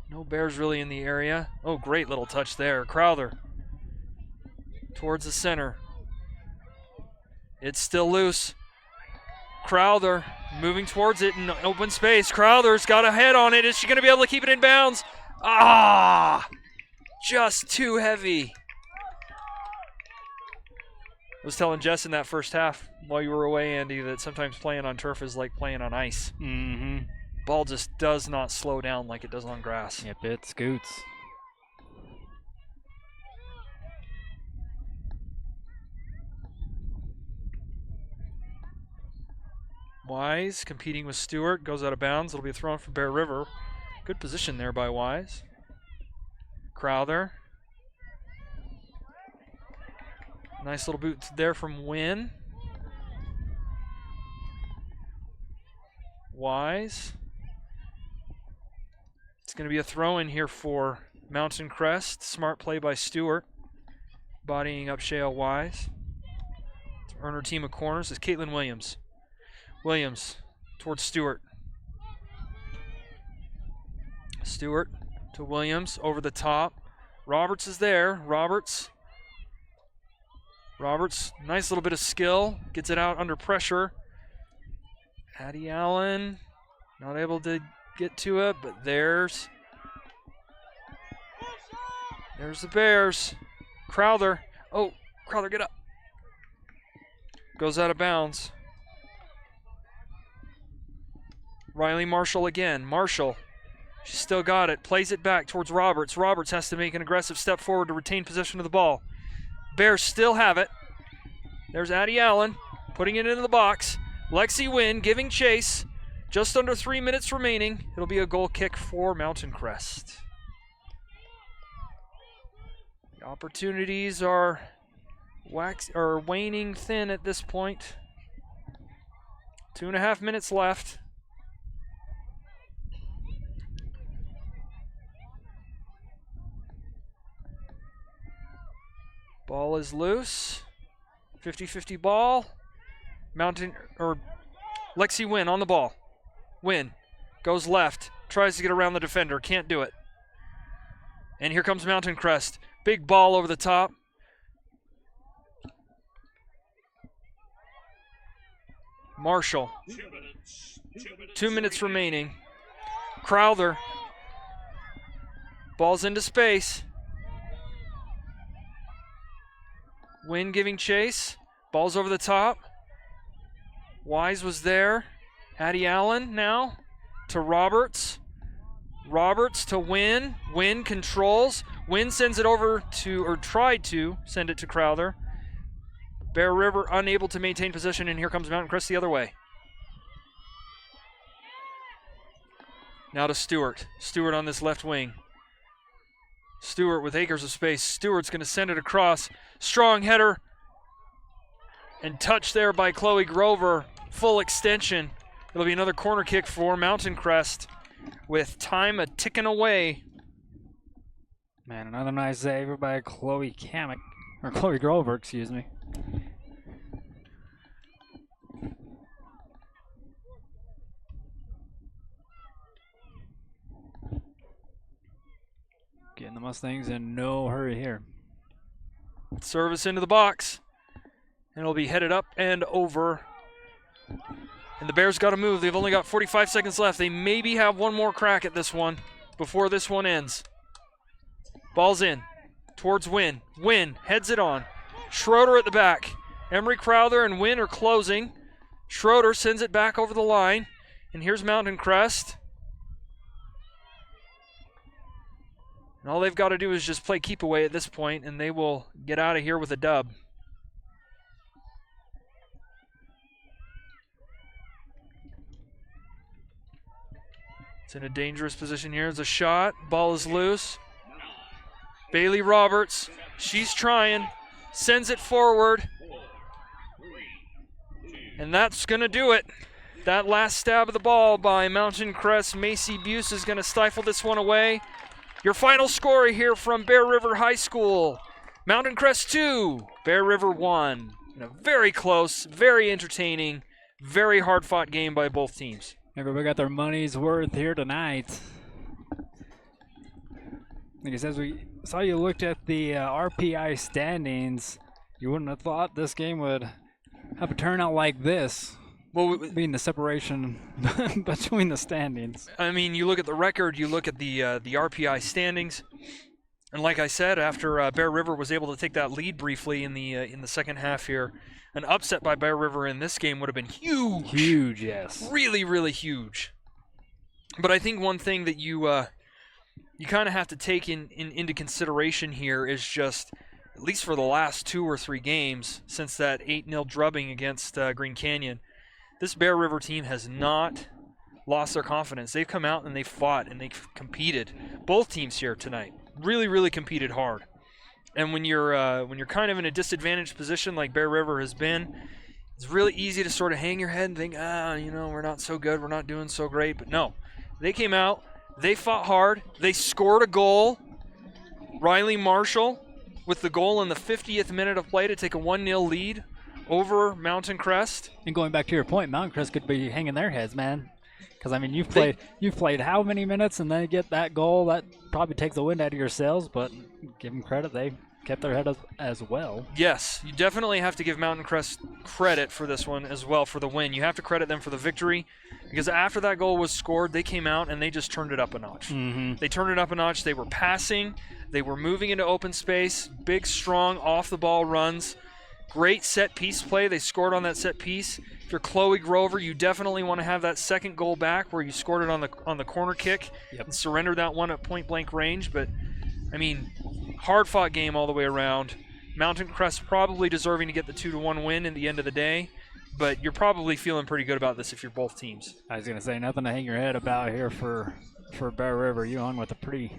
No Bears really in the area. Oh, great little touch there. Crowther towards the center. It's still loose. Crowther moving towards it in open space. Crowther's got a head on it. Is she going to be able to keep it in bounds? Just too heavy. I was telling Jess in that first half while you were away, Andy, that sometimes playing on turf is like playing on ice. Mm-hmm. Ball just does not slow down like it does on grass. Yep, it scoots. Wise competing with Stewart, goes out of bounds. It'll be a throw for Bear River. Good position there by Wise. Crowther. Nice little boot there from Wynn. Wise. It's going to be a throw in here for Mountain Crest. Smart play by Stewart. Bodying up Shale Wise. To earn her team of corners is Caitlin Williams. Williams towards Stewart. Stewart to Williams over the top. Roberts is there. Roberts, nice little bit of skill. Gets it out under pressure. Addie Allen, not able to get to it, but there's the Bears. Crowther. Oh, Crowther, get up. Goes out of bounds. Riley Marshall again. Marshall, she's still got it. Plays it back towards Roberts. Roberts has to make an aggressive step forward to retain possession of the ball. Bears still have it. There's Addie Allen putting it into the box. Lexi Wynn giving chase. Just under 3 minutes remaining. It'll be a goal kick for Mountain Crest. The opportunities are waning thin at this point. 2.5 minutes left. Ball is loose. 50-50 ball. Lexi Wynn on the ball. Wynn goes left. Tries to get around the defender. Can't do it. And here comes Mountain Crest. Big ball over the top. Marshall. 2 minutes remaining. Crowther. Ball's into space. Wynn giving chase. Ball's over the top. Wise was there. Addie Allen now to Roberts. Roberts to Wynn. Wynn controls. Wynn sends it over to, or tried to send it to Crowther. Bear River unable to maintain possession, and here comes Mountain Crest the other way. Now to Stewart. Stewart on this left wing. Stewart with acres of space. Stewart's going to send it across. Strong header. And touch there by Chloe Grover. Full extension. It'll be another corner kick for Mountain Crest with time a-ticking away. Man, another nice save by Chloe Grover, excuse me. Getting the Mustangs in no hurry here. Service into the box. And it'll be headed up and over. And the Bears got to move. They've only got 45 seconds left. They maybe have one more crack at this one before this one ends. Ball's in towards Wynn. Wynn heads it on. Schroeder at the back. Emery Crowther and Wynn are closing. Schroeder sends it back over the line. And here's Mountain Crest. And all they've got to do is just play keep away at this point, and they will get out of here with a dub. It's in a dangerous position here. It's a shot. Ball is loose. Bailey Roberts. She's trying. Sends it forward. And that's going to do it. That last stab of the ball by Mountain Crest. Macy Buse is going to stifle this one away. Your final score here from Bear River High School. Mountain Crest 2, Bear River 1. In a very close, very entertaining, very hard-fought game by both teams. Everybody got their money's worth here tonight. Like I said, we saw you looked at the RPI standings. You wouldn't have thought this game would have a turnout like this. Well, being the separation between the standings. I mean, you look at the record, you look at the RPI standings, and like I said, after Bear River was able to take that lead briefly in the second half here, an upset by Bear River in this game would have been huge. Huge, yes. Really, really huge. But I think one thing that you kind of have to take into consideration here is just, at least for the last 2 or 3 games since that 8-0 drubbing against Green Canyon, this Bear River team has not lost their confidence. They've come out and they've fought and they've competed. Both teams here tonight really, really competed hard. And when you're kind of in a disadvantaged position like Bear River has been, it's really easy to sort of hang your head and think, we're not so good, we're not doing so great. But no, they came out, they fought hard, they scored a goal. Riley Marshall with the goal in the 50th minute of play to take a 1-0 lead over Mountain Crest. And going back to your point, Mountain Crest could be hanging their heads, man. Because, I mean, you've played how many minutes and then get that goal? That probably takes the wind out of your sails, but give them credit. They kept their head up as well. Yes, you definitely have to give Mountain Crest credit for this one as well for the win. You have to credit them for the victory because after that goal was scored, they came out and they just turned it up a notch. Mm-hmm. They turned it up a notch. They were passing. They were moving into open space. Big, strong, off-the-ball runs. Great set-piece play. They scored on that set-piece. If you're Chloe Grover, you definitely want to have that second goal back where you scored it on the corner kick and surrendered that one at point-blank range. But, I mean, hard-fought game all the way around. Mountain Crest probably deserving to get the 2-1 win in the end of the day. But you're probably feeling pretty good about this if you're both teams. I was going to say, nothing to hang your head about here for Bear River. You on with a pretty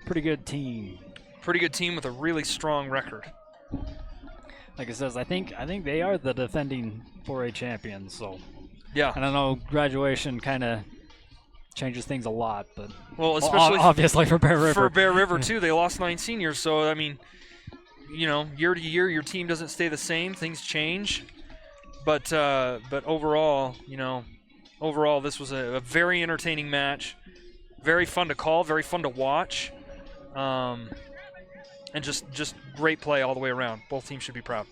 good team. Pretty good team with a really strong record. Like it says, I think they are the defending 4A champions. So yeah, I don't know. Graduation kind of changes things a lot, but especially obviously for Bear River. For Bear River too, they lost 9 seniors. So I mean, year to year, your team doesn't stay the same. Things change, but overall, this was a very entertaining match. Very fun to call. Very fun to watch. And just great play all the way around. Both teams should be proud.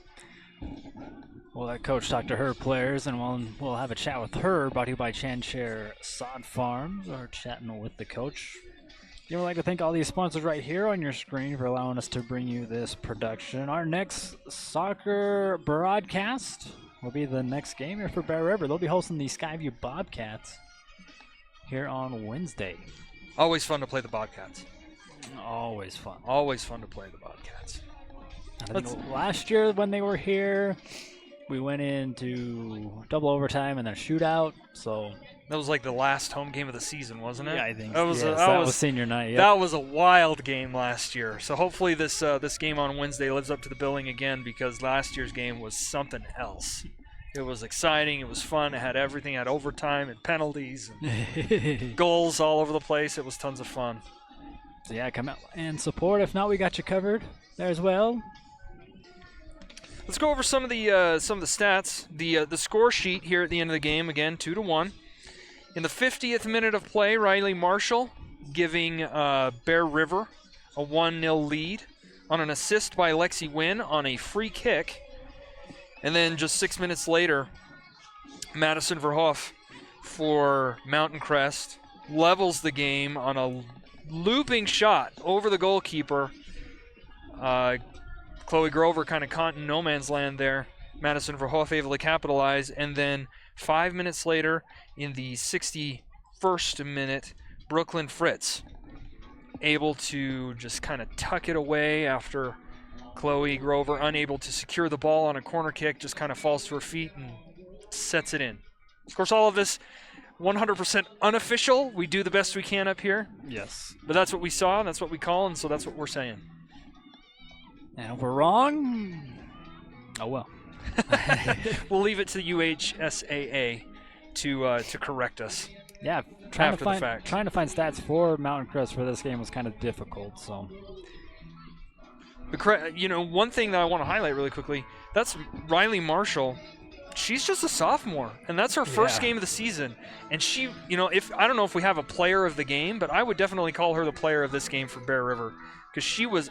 Well, that coach talked to her players, and we'll have a chat with her. Brought to you by Chanshare Sod Farms. We're chatting with the coach. You would like to thank all these sponsors right here on your screen for allowing us to bring you this production. Our next soccer broadcast will be the next game here for Bear River. They'll be hosting the Skyview Bobcats here on Wednesday. Always fun to play the Bobcats. Always fun. Always fun to play the Bobcats. I think last year when they were here, we went into double overtime and then a shootout. So that was like the last home game of the season, wasn't it? Yeah, I think that was. Yes, that was senior night. Yep. That was a wild game last year. So hopefully this game on Wednesday lives up to the billing again, because last year's game was something else. It was exciting. It was fun. It had everything. It had overtime and penalties and goals all over the place. It was tons of fun. So yeah, come out and support. If not, we got you covered there as well. Let's go over some of the stats. The score sheet here at the end of the game, again, 2-1. In the 50th minute of play, Riley Marshall giving Bear River a 1-0 lead on an assist by Lexi Wynn on a free kick. And then just 6 minutes later, Madison Verhoef for Mountain Crest levels the game on a looping shot over the goalkeeper. Chloe Grover kind of caught in no man's land there. Madison Verhoef able to capitalize. And then 5 minutes later, in the 61st minute, Brooklyn Fritz able to just kind of tuck it away after Chloe Grover, unable to secure the ball on a corner kick, just kind of falls to her feet and sets it in. Of course, all of this 100% unofficial. We do the best we can up here. Yes. But that's what we saw, and that's what we call, and so that's what we're saying. And if we're wrong, oh well. We'll leave it to the UHSAA to correct us. Yeah, trying to find stats for Mountain Crest for this game was kind of difficult. So, one thing that I want to highlight really quickly, that's Riley Marshall. She's just a sophomore, and that's her first game of the season. And she, I don't know if we have a player of the game, but I would definitely call her the player of this game for Bear River, because she was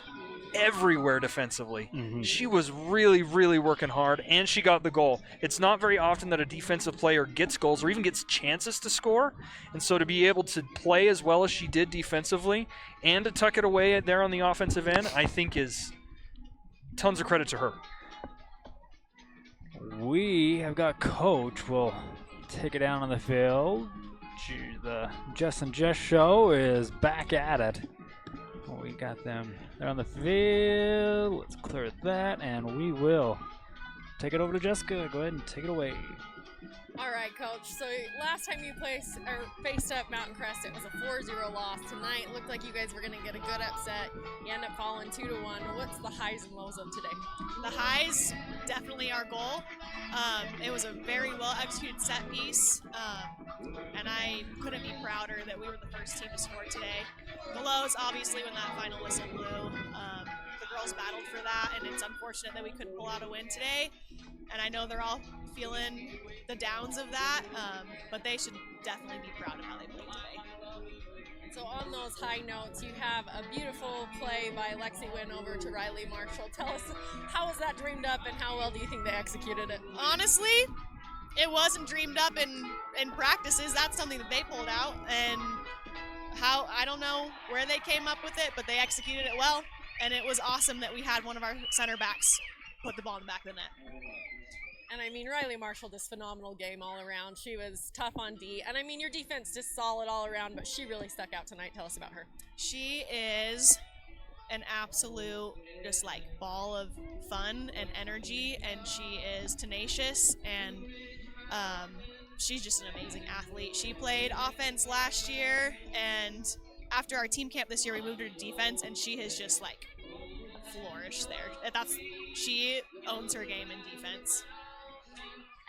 everywhere defensively. Mm-hmm. She was really, really working hard, and she got the goal. It's not very often that a defensive player gets goals or even gets chances to score, and so to be able to play as well as she did defensively and to tuck it away there on the offensive end, I think is tons of credit to her. We have got Coach. We'll take it down on the field. The Jess and Jess show is back at it. We got them there on the field. Let's clear that, and we will take it over to Jessica. Go ahead and take it away. All right, Coach. So last time you faced up Mountain Crest, it was a 4-0 loss. Tonight, it looked like you guys were going to get a good upset. You end up falling 2-1. What's the highs and lows of today? The highs, definitely our goal. It was a very well-executed set piece, and I couldn't be prouder that we were the first team to score today. The lows, obviously, when that final whistle blew, the girls battled for that, and it's unfortunate that we couldn't pull out a win today. And I know they're all feeling the downs of that, but they should definitely be proud of how they played today. So on those high notes, you have a beautiful play by Lexi Wynn over to Riley Marshall. Tell us, how was that dreamed up, and how well do you think they executed it? Honestly, it wasn't dreamed up in practices. That's something that they pulled out, and how, I don't know where they came up with it, but they executed it well, and it was awesome that we had one of our center backs put the ball in the back of the net. And I mean, Riley Marshall, this phenomenal game all around. She was tough on D. And I mean, your defense just solid all around, but she really stuck out tonight. Tell us about her. She is an absolute just like ball of fun and energy, and she is tenacious, and she's just an amazing athlete. She played offense last year, and after our team camp this year, we moved her to defense, and she has just like flourished there. She owns her game in defense.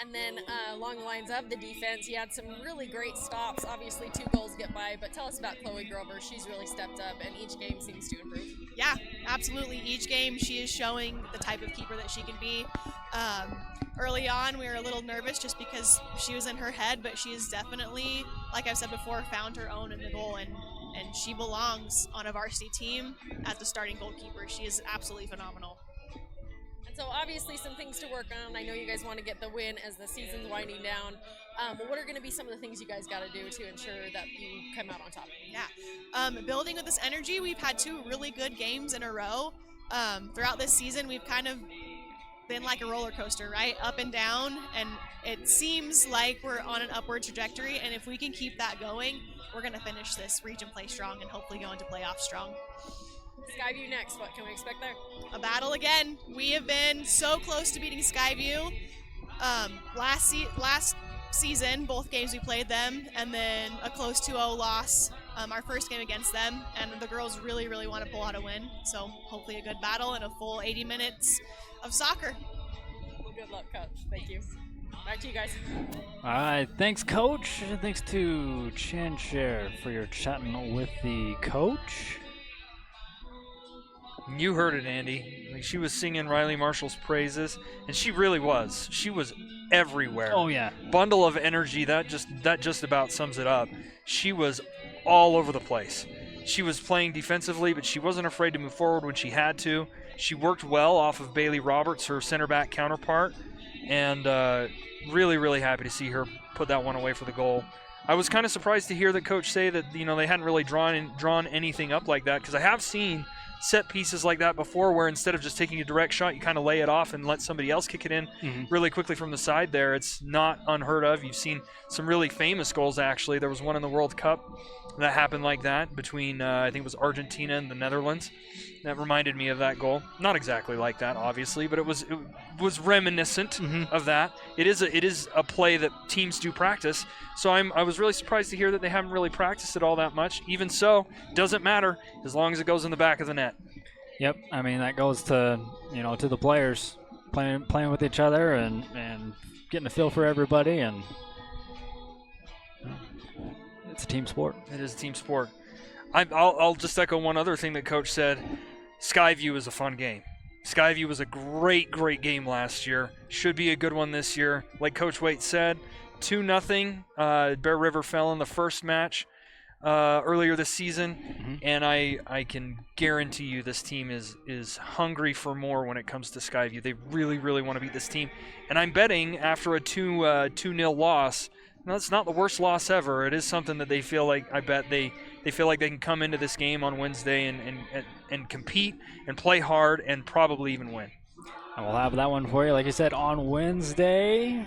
And then along the lines of the defense, you had some really great stops. Obviously, 2 goals get by, but tell us about Chloe Grover. She's really stepped up, and each game seems to improve. Yeah, absolutely. Each game, she is showing the type of keeper that she can be. Early on, we were a little nervous just because she was in her head, but she has definitely, like I've said before, found her own in the goal, and she belongs on a varsity team as the starting goalkeeper. She is absolutely phenomenal. So obviously some things to work on. I know you guys want to get the win as the season's winding down. What are going to be some of the things you guys got to do to ensure that you come out on top? Yeah. Building with this energy, we've had 2 really good games in a row. Throughout this season, we've kind of been like a roller coaster, right? Up and down, and it seems like we're on an upward trajectory, and if we can keep that going, we're going to finish this region play strong and hopefully go into playoffs strong. Skyview next. What can we expect there? A battle again. We have been so close to beating Skyview. Last season, both games we played them, and then a close 2-0 loss our first game against them, and the girls really, really want to pull out a win. So hopefully a good battle and a full 80 minutes of soccer. Good luck, Coach. Thank you. Back to you guys. All right, thanks, Coach. And thanks to Chan Cher for your chatting with the coach. You heard it, Andy. Like, she was singing Riley Marshall's praises, and she really was. She was everywhere. Oh yeah, Bundle of energy. That just about sums it up. She was all over the place. She was playing defensively, but she wasn't afraid to move forward when she had to. She worked well off of Bailey Roberts, her center back counterpart, and really, really happy to see her put that one away for the goal. I was kind of surprised to hear the coach say that they hadn't really drawn anything up like that, because I have seen set pieces like that before, where instead of just taking a direct shot, you kind of lay it off and let somebody else kick it in really quickly from the side there. It's not unheard of. You've seen some really famous goals, actually. There was one in the World Cup that happened like that between, I think it was Argentina and the Netherlands. That reminded me of that goal. Not exactly like that, obviously, but it was reminiscent of that. It is a play that teams do practice. So I was really surprised to hear that they haven't really practiced it all that much. Even so, doesn't matter as long as it goes in the back of the net. Yep, I mean that goes to to the players playing with each other and getting a feel for everybody, and it's a team sport. It is a team sport. I'll just echo one other thing that Coach said. Skyview is a fun game. Skyview was a great game last year. Should be a good one this year. Like Coach Waite said, 2-0. Bear River fell in the first match earlier this season, and I can guarantee you this team is hungry for more when it comes to Skyview. They really, really want to beat this team, and I'm betting after a 2-0 loss. No, it's not the worst loss ever. It is something that they feel like, I bet they feel like they can come into this game on Wednesday and compete and play hard and probably even win. And we'll have that one for you, like you said, on Wednesday.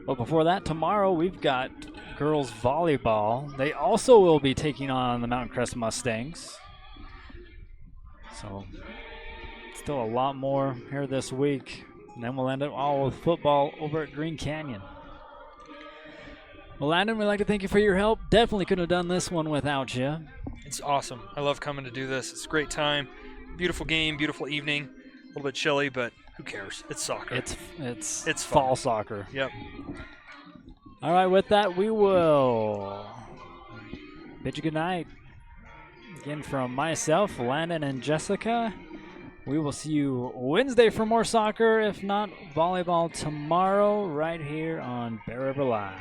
But before that, tomorrow we've got girls volleyball. They also will be taking on the Mountain Crest Mustangs. So still a lot more here this week. And then we'll end it all with football over at Green Canyon. Well, Landon, we'd like to thank you for your help. Definitely couldn't have done this one without you. It's awesome. I love coming to do this. It's a great time. Beautiful game, beautiful evening. A little bit chilly, but who cares? It's soccer. It's fall soccer. Yep. All right, with that, we will bid you good night. Again, from myself, Landon, and Jessica, we will see you Wednesday for more soccer, if not volleyball tomorrow, right here on Bear River Live.